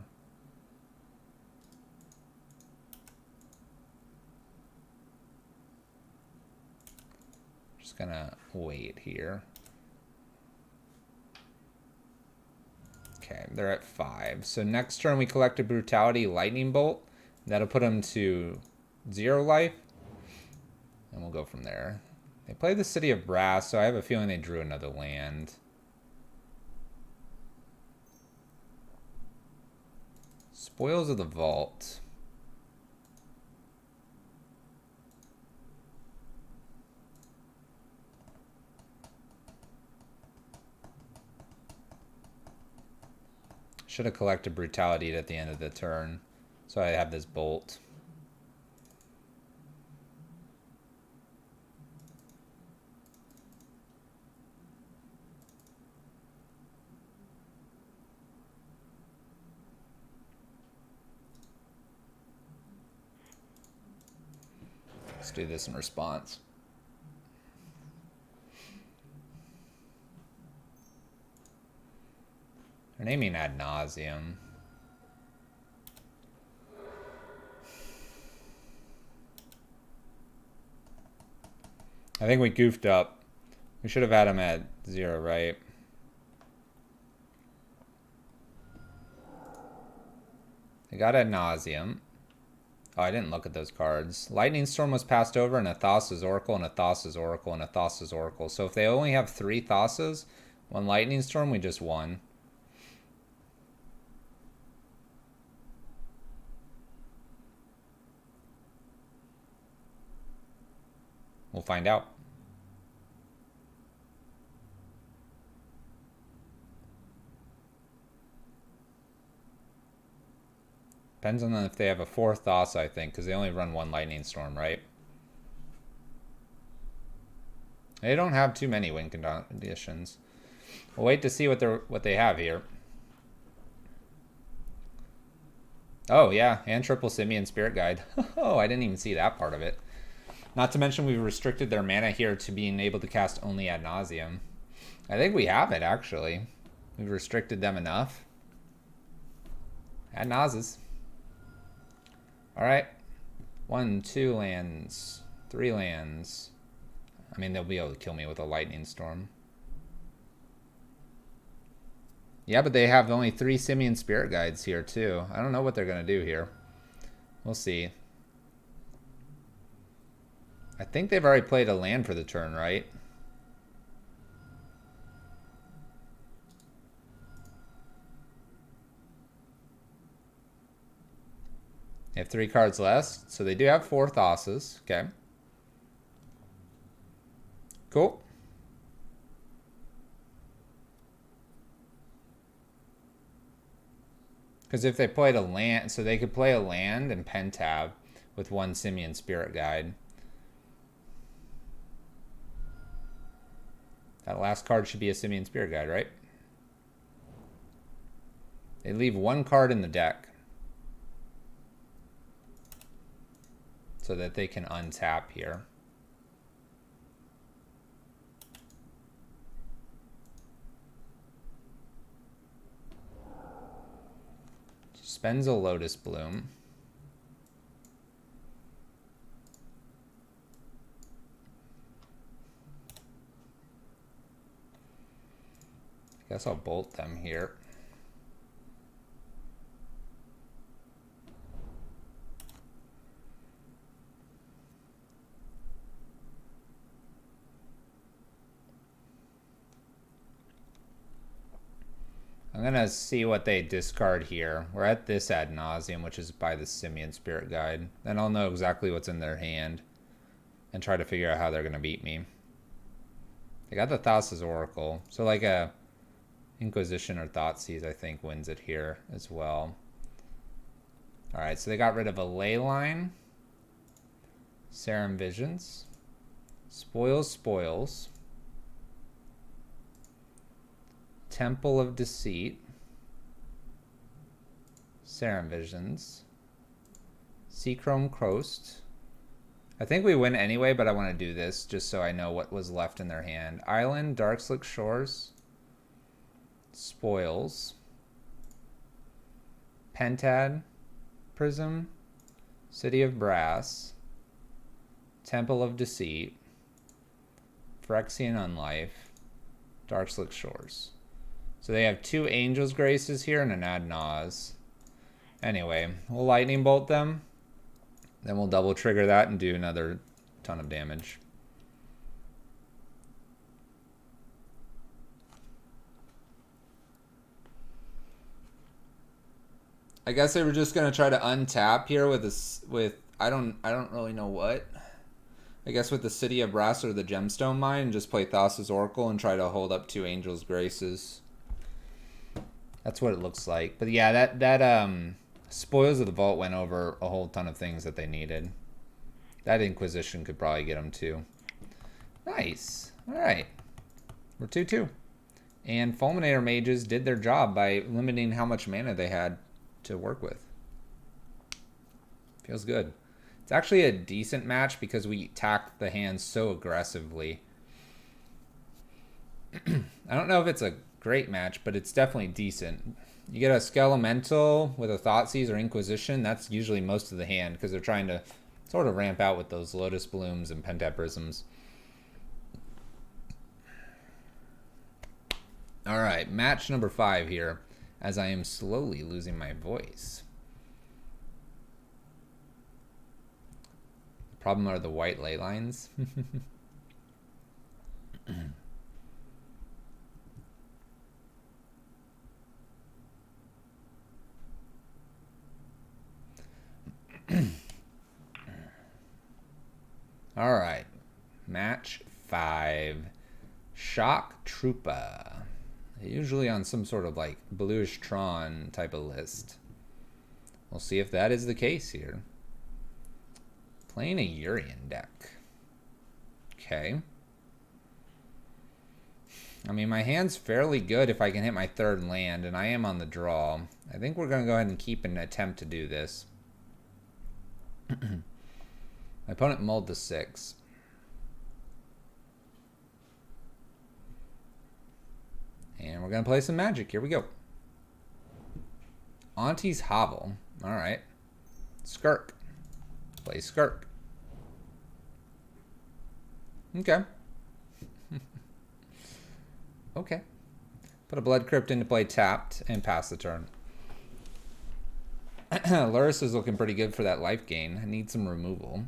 Just gonna wait here. Okay, they're at 5. So next turn we collect a Brutality Lightning Bolt. That'll put them to 0 life. And we'll go from there. They play the City of Brass, so I have a feeling they drew another land. Spoils of the Vault. Should have collected Brutality at the end of the turn. So I have this bolt. Let's do this in response. They're naming ad nauseum. I think we goofed up. We should have had him at 0, right? They got ad nauseum. Oh, I didn't look at those cards. Lightning Storm was passed over, and a Thassa's Oracle, and a Thassa's Oracle, and a Thassa's Oracle. So if they only have 3 Thassas, 1 Lightning Storm, we just won. We'll find out. Depends on if they have a 4th Thassa, I think, because they only run 1 Lightning Storm, right? They don't have too many win conditions. We'll wait to see what they have here. Oh, yeah, and Triple Simian Spirit Guide. Oh, I didn't even see that part of it. Not to mention we've restricted their mana here to being able to cast only Ad Nauseam. I think we have it, actually. We've restricted them enough. Ad Nauseam. Alright. 1, 2 lands. 3 lands. I mean, they'll be able to kill me with a Lightning Storm. Yeah, but they have only 3 Simian Spirit Guides here, too. I don't know what they're going to do here. We'll see. I think they've already played a land for the turn, right? They have 3 cards less, so they do have 4 Thassas. Okay. Cool. Because if they played a land, so they could play a land and Pentab with 1 Simian Spirit Guide. That last card should be a Simian Spirit Guide, right? They leave 1 card in the deck so that they can untap here. Spends a Lotus Bloom. I guess I'll bolt them here. I'm going to see what they discard here. We're at this Ad Nauseam, which is by the Simian Spirit Guide. Then I'll know exactly what's in their hand and try to figure out how they're going to beat me. They got the Thassa's Oracle. So like a Inquisition or Thoughtseize, I think, wins it here as well. Alright, so they got rid of a Leyline. Serum Visions. Spoils. Temple of Deceit, Serum Visions, Seachrome Coast. I think we win anyway, but I want to do this just so I know what was left in their hand. Island, Darkslick Shores, Spoils, Pentad, Prism, City of Brass, Temple of Deceit, Phyrexian Unlife, Darkslick Shores. So they have 2 Angel's Graces here and an Ad Naus. Anyway, we'll Lightning Bolt them. Then we'll double trigger that and do another ton of damage. I guess they were just gonna try to untap here with this I don't really know what. I guess with the City of Brass or the Gemstone Mine, and just play Thassa's Oracle and try to hold up 2 Angel's Graces. That's what it looks like. But yeah, that Spoils of the Vault went over a whole ton of things that they needed. That Inquisition could probably get them too. Nice. All right. We're 2-2. And Fulminator Mages did their job by limiting how much mana they had to work with. Feels good. It's actually a decent match because we attacked the hand so aggressively. I don't know if it's a great match, but it's definitely decent. You get a Skelemental with a Thoughtseize or Inquisition. That's usually most of the hand because they're trying to sort of ramp out with those Lotus Blooms and Pentad Prisms. All right, match number 5 here, as I am slowly losing my voice. Problem are the white ley lines. All right. Match 5. Shock Troopa. Usually on some sort of like bluish Tron type of list. We'll see if that is the case here. Playing a Urian deck. Okay. I mean, my hand's fairly good if I can hit my 3rd land, and I am on the draw. I think we're going to go ahead and keep an attempt to do this. My opponent mulled to 6. And we're going to play some Magic. Here we go. Auntie's Hovel. All right. Skirk. Play Skirk. Okay. Okay. Put a Blood Crypt into play tapped and pass the turn. Lurrus is looking pretty good for that life gain. I need some removal.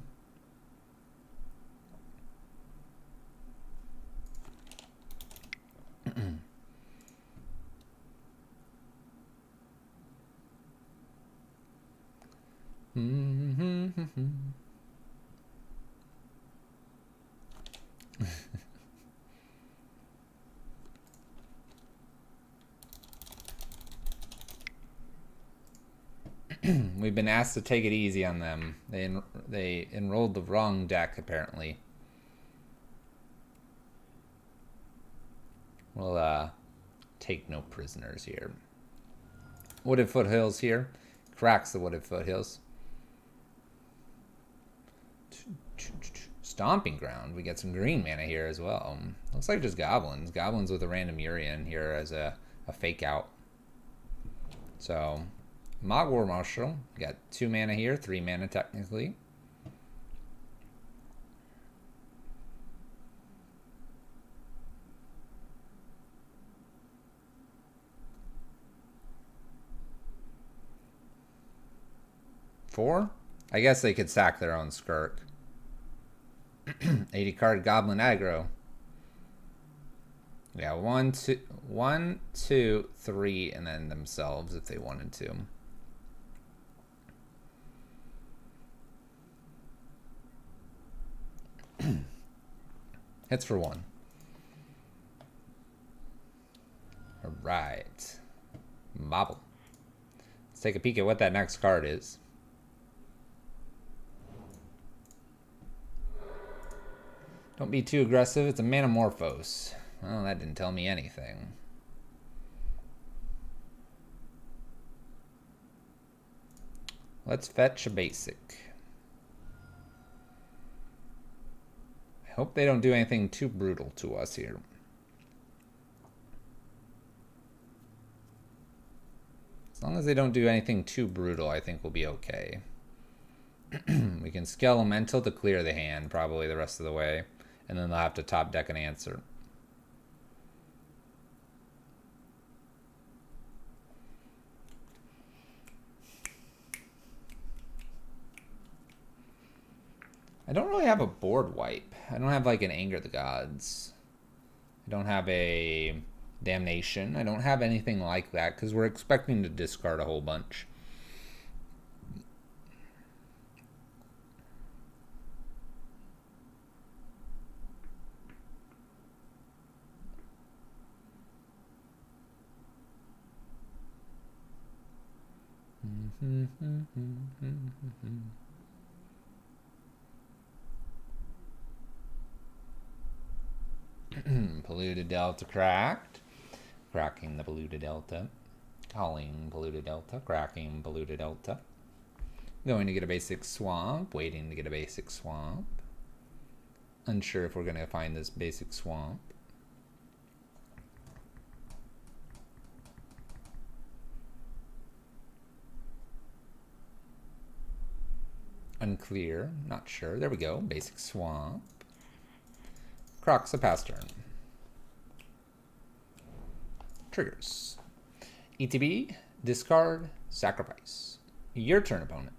We've been asked to take it easy on them. They enrolled the wrong deck, apparently. We'll take no prisoners here. Wooded Foothills here. Cracks the Wooded Foothills. Stomping Ground. We get some green mana here as well. Looks like just goblins. Goblins with a random Urian here as a fake out. So, Mogwar Marshal. Got 2 mana here, 3 mana technically. Four? I guess they could sack their own Skirk. 80 card Goblin aggro. Yeah, 1, 2, 3, and then themselves if they wanted to. Hits for 1. All right. Bobble. Let's take a peek at what that next card is. Don't be too aggressive. It's a Manamorphose. Well, that didn't tell me anything. Let's fetch a basic. I hope they don't do anything too brutal to us here. As long as they don't do anything too brutal, I think we'll be okay. We can Skelemental to clear the hand probably the rest of the way. And then they'll have to top deck an answer. I don't really have a board wipe. I don't have like an Anger the Gods. I don't have a Damnation. I don't have anything like that because we're expecting to discard a whole bunch. Polluted Delta cracked. Cracking the Polluted Delta. Calling Polluted Delta. Cracking Polluted Delta. Going to get a basic swamp. Waiting to get a basic swamp. Unsure if we're going to find this basic swamp. Unclear. Not sure. There we go. Basic swamp. Kroxa pass turn. Triggers. ETB, discard, sacrifice. Your turn, opponent.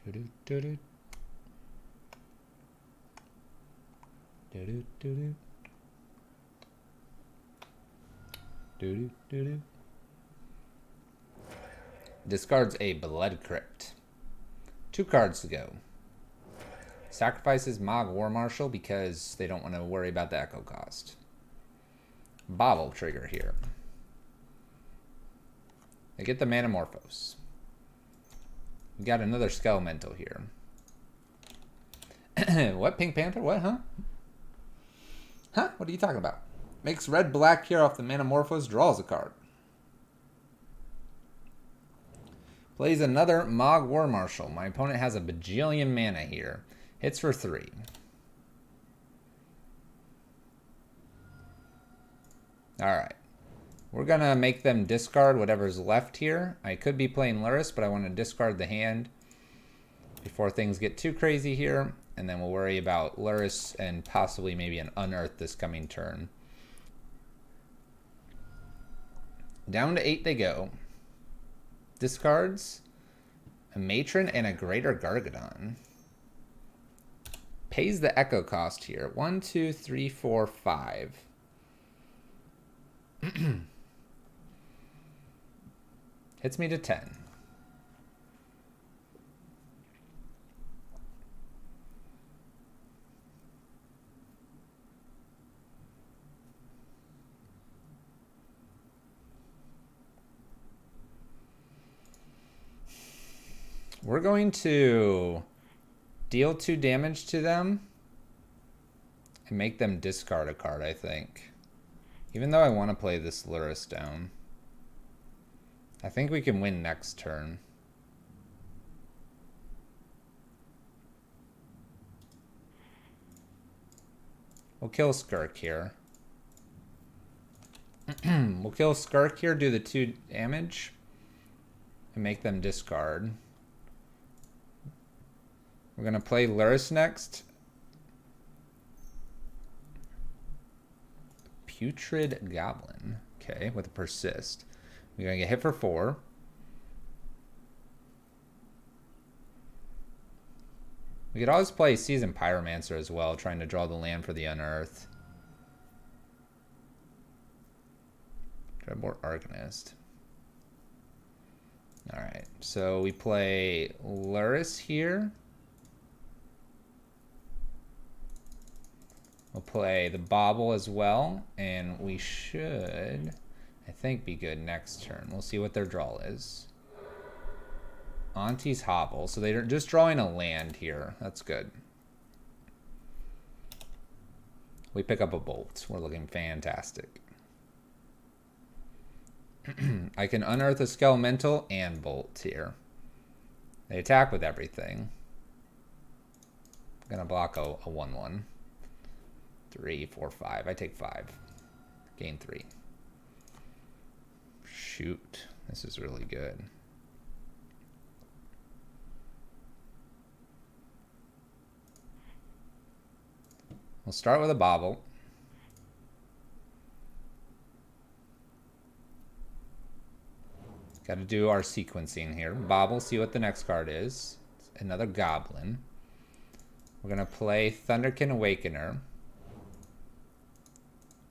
Do do do do do do do do do. Discards a Blood Crypt. 2 cards to go. Sacrifices Mog War Marshal because they don't want to worry about the echo cost. Bobble trigger here. They get the Manamorphose. We got another Skelemental here. What? Pink Panther? What, huh? Huh? What are you talking about? Makes red-black here off the Manamorphose, draws a card. Plays another Mog War Marshal. My opponent has a bajillion mana here. Hits for 3. Alright. We're going to make them discard whatever's left here. I could be playing Lurrus, but I want to discard the hand before things get too crazy here. And then we'll worry about Lurrus and possibly maybe an Unearth this coming turn. Down to 8 they go. Discards a Matron and a Greater Gargadon. Pays the echo cost here. 1, 2, 3, 4, 5. Hits me to 10. We're going to deal 2 damage to them and make them discard a card, I think. Even though I want to play this Lurrus down. I think we can win next turn. We'll kill Skirk here. We'll kill Skirk here, do the 2 damage, and make them discard. We're going to play Lurrus next. Putrid Goblin. Okay, with a Persist. We're going to get hit for 4. We could always play Seasoned Pyromancer as well, trying to draw the land for the Unearth. Dreadbore Arcanist. Alright, so we play Lurrus here. We'll play the Bobble as well, and we should, I think, be good next turn. We'll see what their draw is. Auntie's Hovel, so they're just drawing a land here. That's good. We pick up a Bolt. We're looking fantastic. I can unearth a Skelemental and Bolt here. They attack with everything. I'm going to block a 1/1. 3, 4, 5. I take 5. Gain 3. Shoot. This is really good. We'll start with a Bobble. Got to do our sequencing here. Bobble, see what the next card is. It's another Goblin. We're going to play Thunderkin Awakener.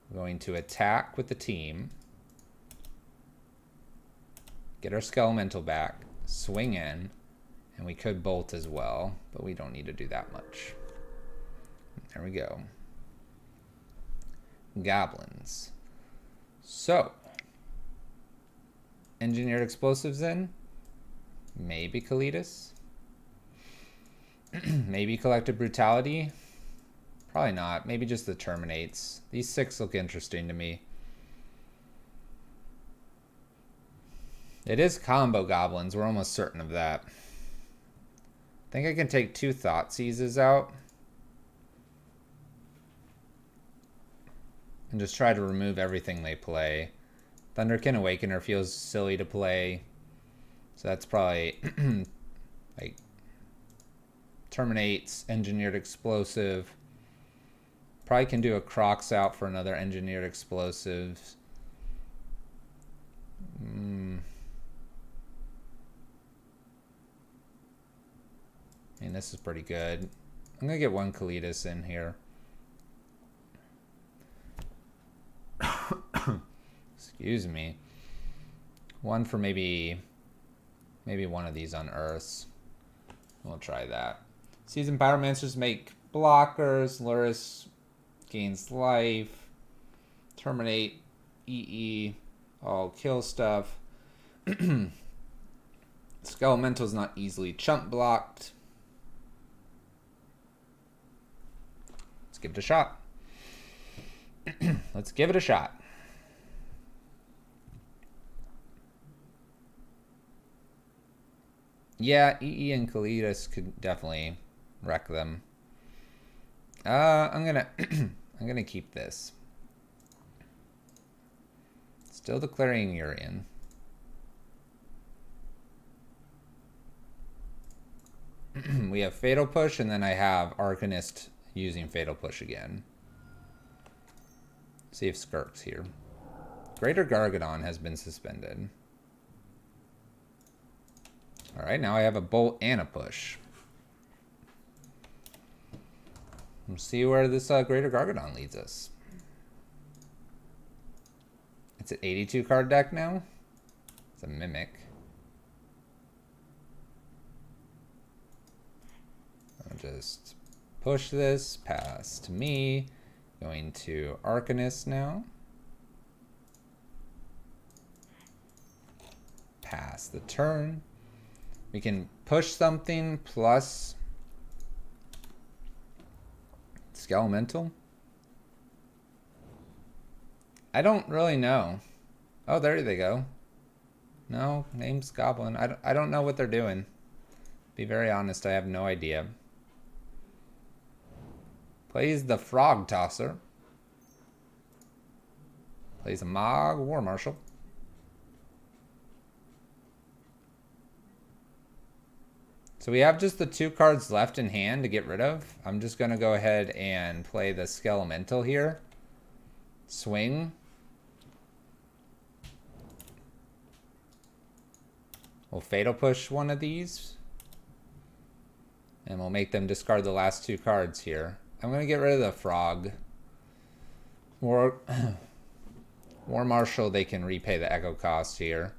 We're going to attack with the team. Get our Skelemental back. Swing in. And we could Bolt as well, but we don't need to do that much. There we go. Goblins. So, Engineered Explosives in. Maybe Kalitas. Maybe Collective Brutality. Probably not. Maybe just the Terminates. These 6 look interesting to me. It is combo goblins. We're almost certain of that. I think I can take 2 Thoughtseizes out. And just try to remove everything they play. Thunderkin Awakener feels silly to play. So that's probably like Terminates, Engineered Explosive. Probably can do a Kroxa out for another Engineered Explosives. I mean, this is pretty good. I'm going to get one Kalitas in here. Excuse me. One for maybe one of these unearths. We'll try that. Seasoned Pyromancers make blockers. Lurrus gains life. Terminate. EE. All kill stuff. Skelemental is not easily chump blocked. Let's give it a shot. Let's give it a shot. Yeah, EE and Kalitas could definitely wreck them. I'm gonna keep this. Still declaring Urian. We have Fatal Push, and then I have Arcanist using Fatal Push again. See if Skirk's here. Greater Gargadon has been suspended. Alright, now I have a Bolt and a Push. Let's see where this Greater Gargadon leads us. It's an 82 card deck now. It's a Mimic. I'll just push this, pass to me. Going to Arcanist now. Pass the turn. We can push something plus Skelemental. I don't really know. Oh, there they go. No, name's Goblin. I don't know what they're doing. Be very honest, I have no idea. Plays the Frog Tosser. Plays a Mog War Marshal. So we have just the 2 cards left in hand to get rid of. I'm just going to go ahead and play the Skelemental here. Swing. We'll Fatal Push one of these. And we'll make them discard the last 2 cards here. I'm going to get rid of the Frog. War Marshal, they can repay the Echo cost here.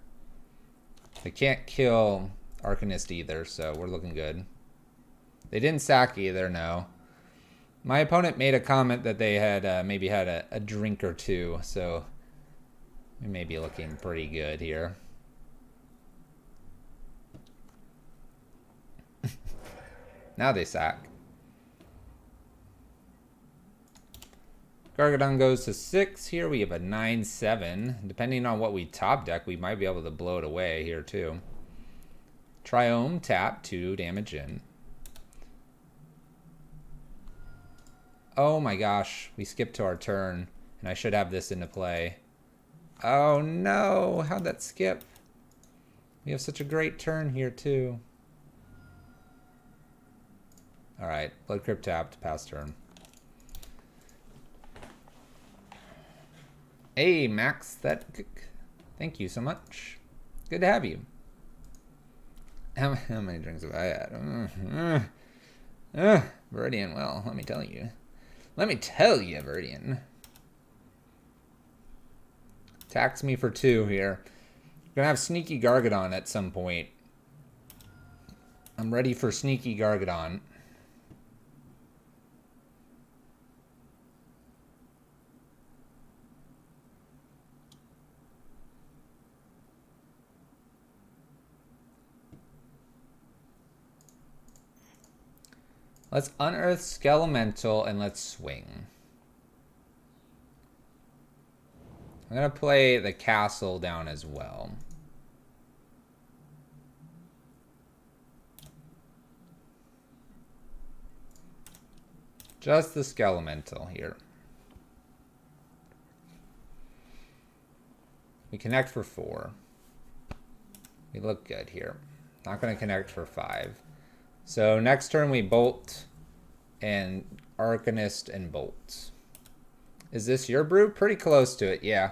They can't kill Arcanist either, so we're looking good. They didn't sack either, no. My opponent made a comment that they had maybe had a drink or two, so we may be looking pretty good here. Now they sack. Gargadon goes to 6. Here we have a 9/7. Depending on what we top deck, we might be able to blow it away here too. Triome, tap, 2 damage in. Oh my gosh, we skipped to our turn, and I should have this into play. Oh no, how'd that skip? We have such a great turn here too. Alright, Blood Crypt tapped, pass turn. Hey, Max, thank you so much. Good to have you. How many drinks have I had? Viridian, well, let me tell you. Let me tell you, Viridian. Tax me for 2 here. Gonna have Sneaky Gargadon at some point. I'm ready for Sneaky Gargadon. Let's unearth Skelemental and let's swing. I'm going to play the castle down as well. Just the Skelemental here. We connect for 4. We look good here. Not going to connect for 5. So next turn we bolt and Arcanist and bolt. Is this your brew? Pretty close to it, yeah.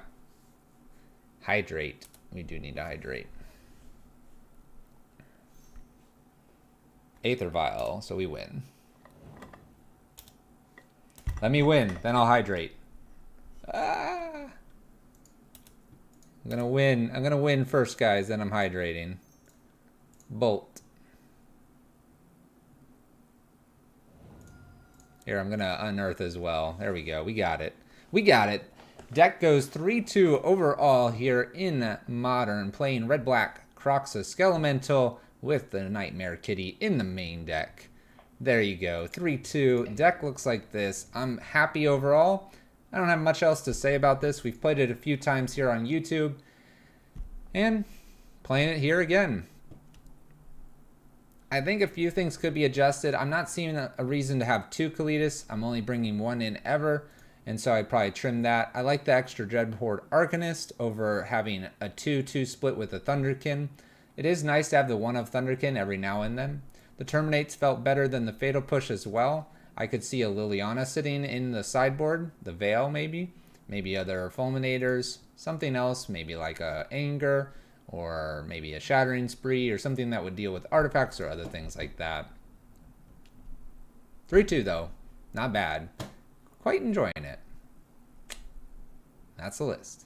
Hydrate. We do need to hydrate. Aether Vial, so we win. Let me win, then I'll hydrate. Ah! I'm gonna win. I'm gonna win first, guys, then I'm hydrating. Bolt. Here, I'm gonna unearth as well. There we go. We got it. We got it. Deck goes 3-2 overall here in Modern, playing red-black Kroxa Skelemental with the Nightmare Kitty in the main deck. There you go. 3-2. Deck looks like this. I'm happy overall. I don't have much else to say about this. We've played it a few times here on YouTube. And playing it here again. I think a few things could be adjusted. I'm not seeing a reason to have 2 Kalitas. I'm only bringing 1 in ever. And so I'd probably trim that. I like the extra Dreadhorde Arcanist over having a 2-2 split with a Thunderkin. It is nice to have the 1 of Thunderkin every now and then. The Terminates felt better than the Fatal Push as well. I could see a Liliana sitting in the sideboard, the Veil maybe. Maybe other Fulminators, something else, maybe like a Anger, or maybe a Shattering Spree, or something that would deal with artifacts or other things like that. 3-2 though, not bad. Quite enjoying it. That's the list.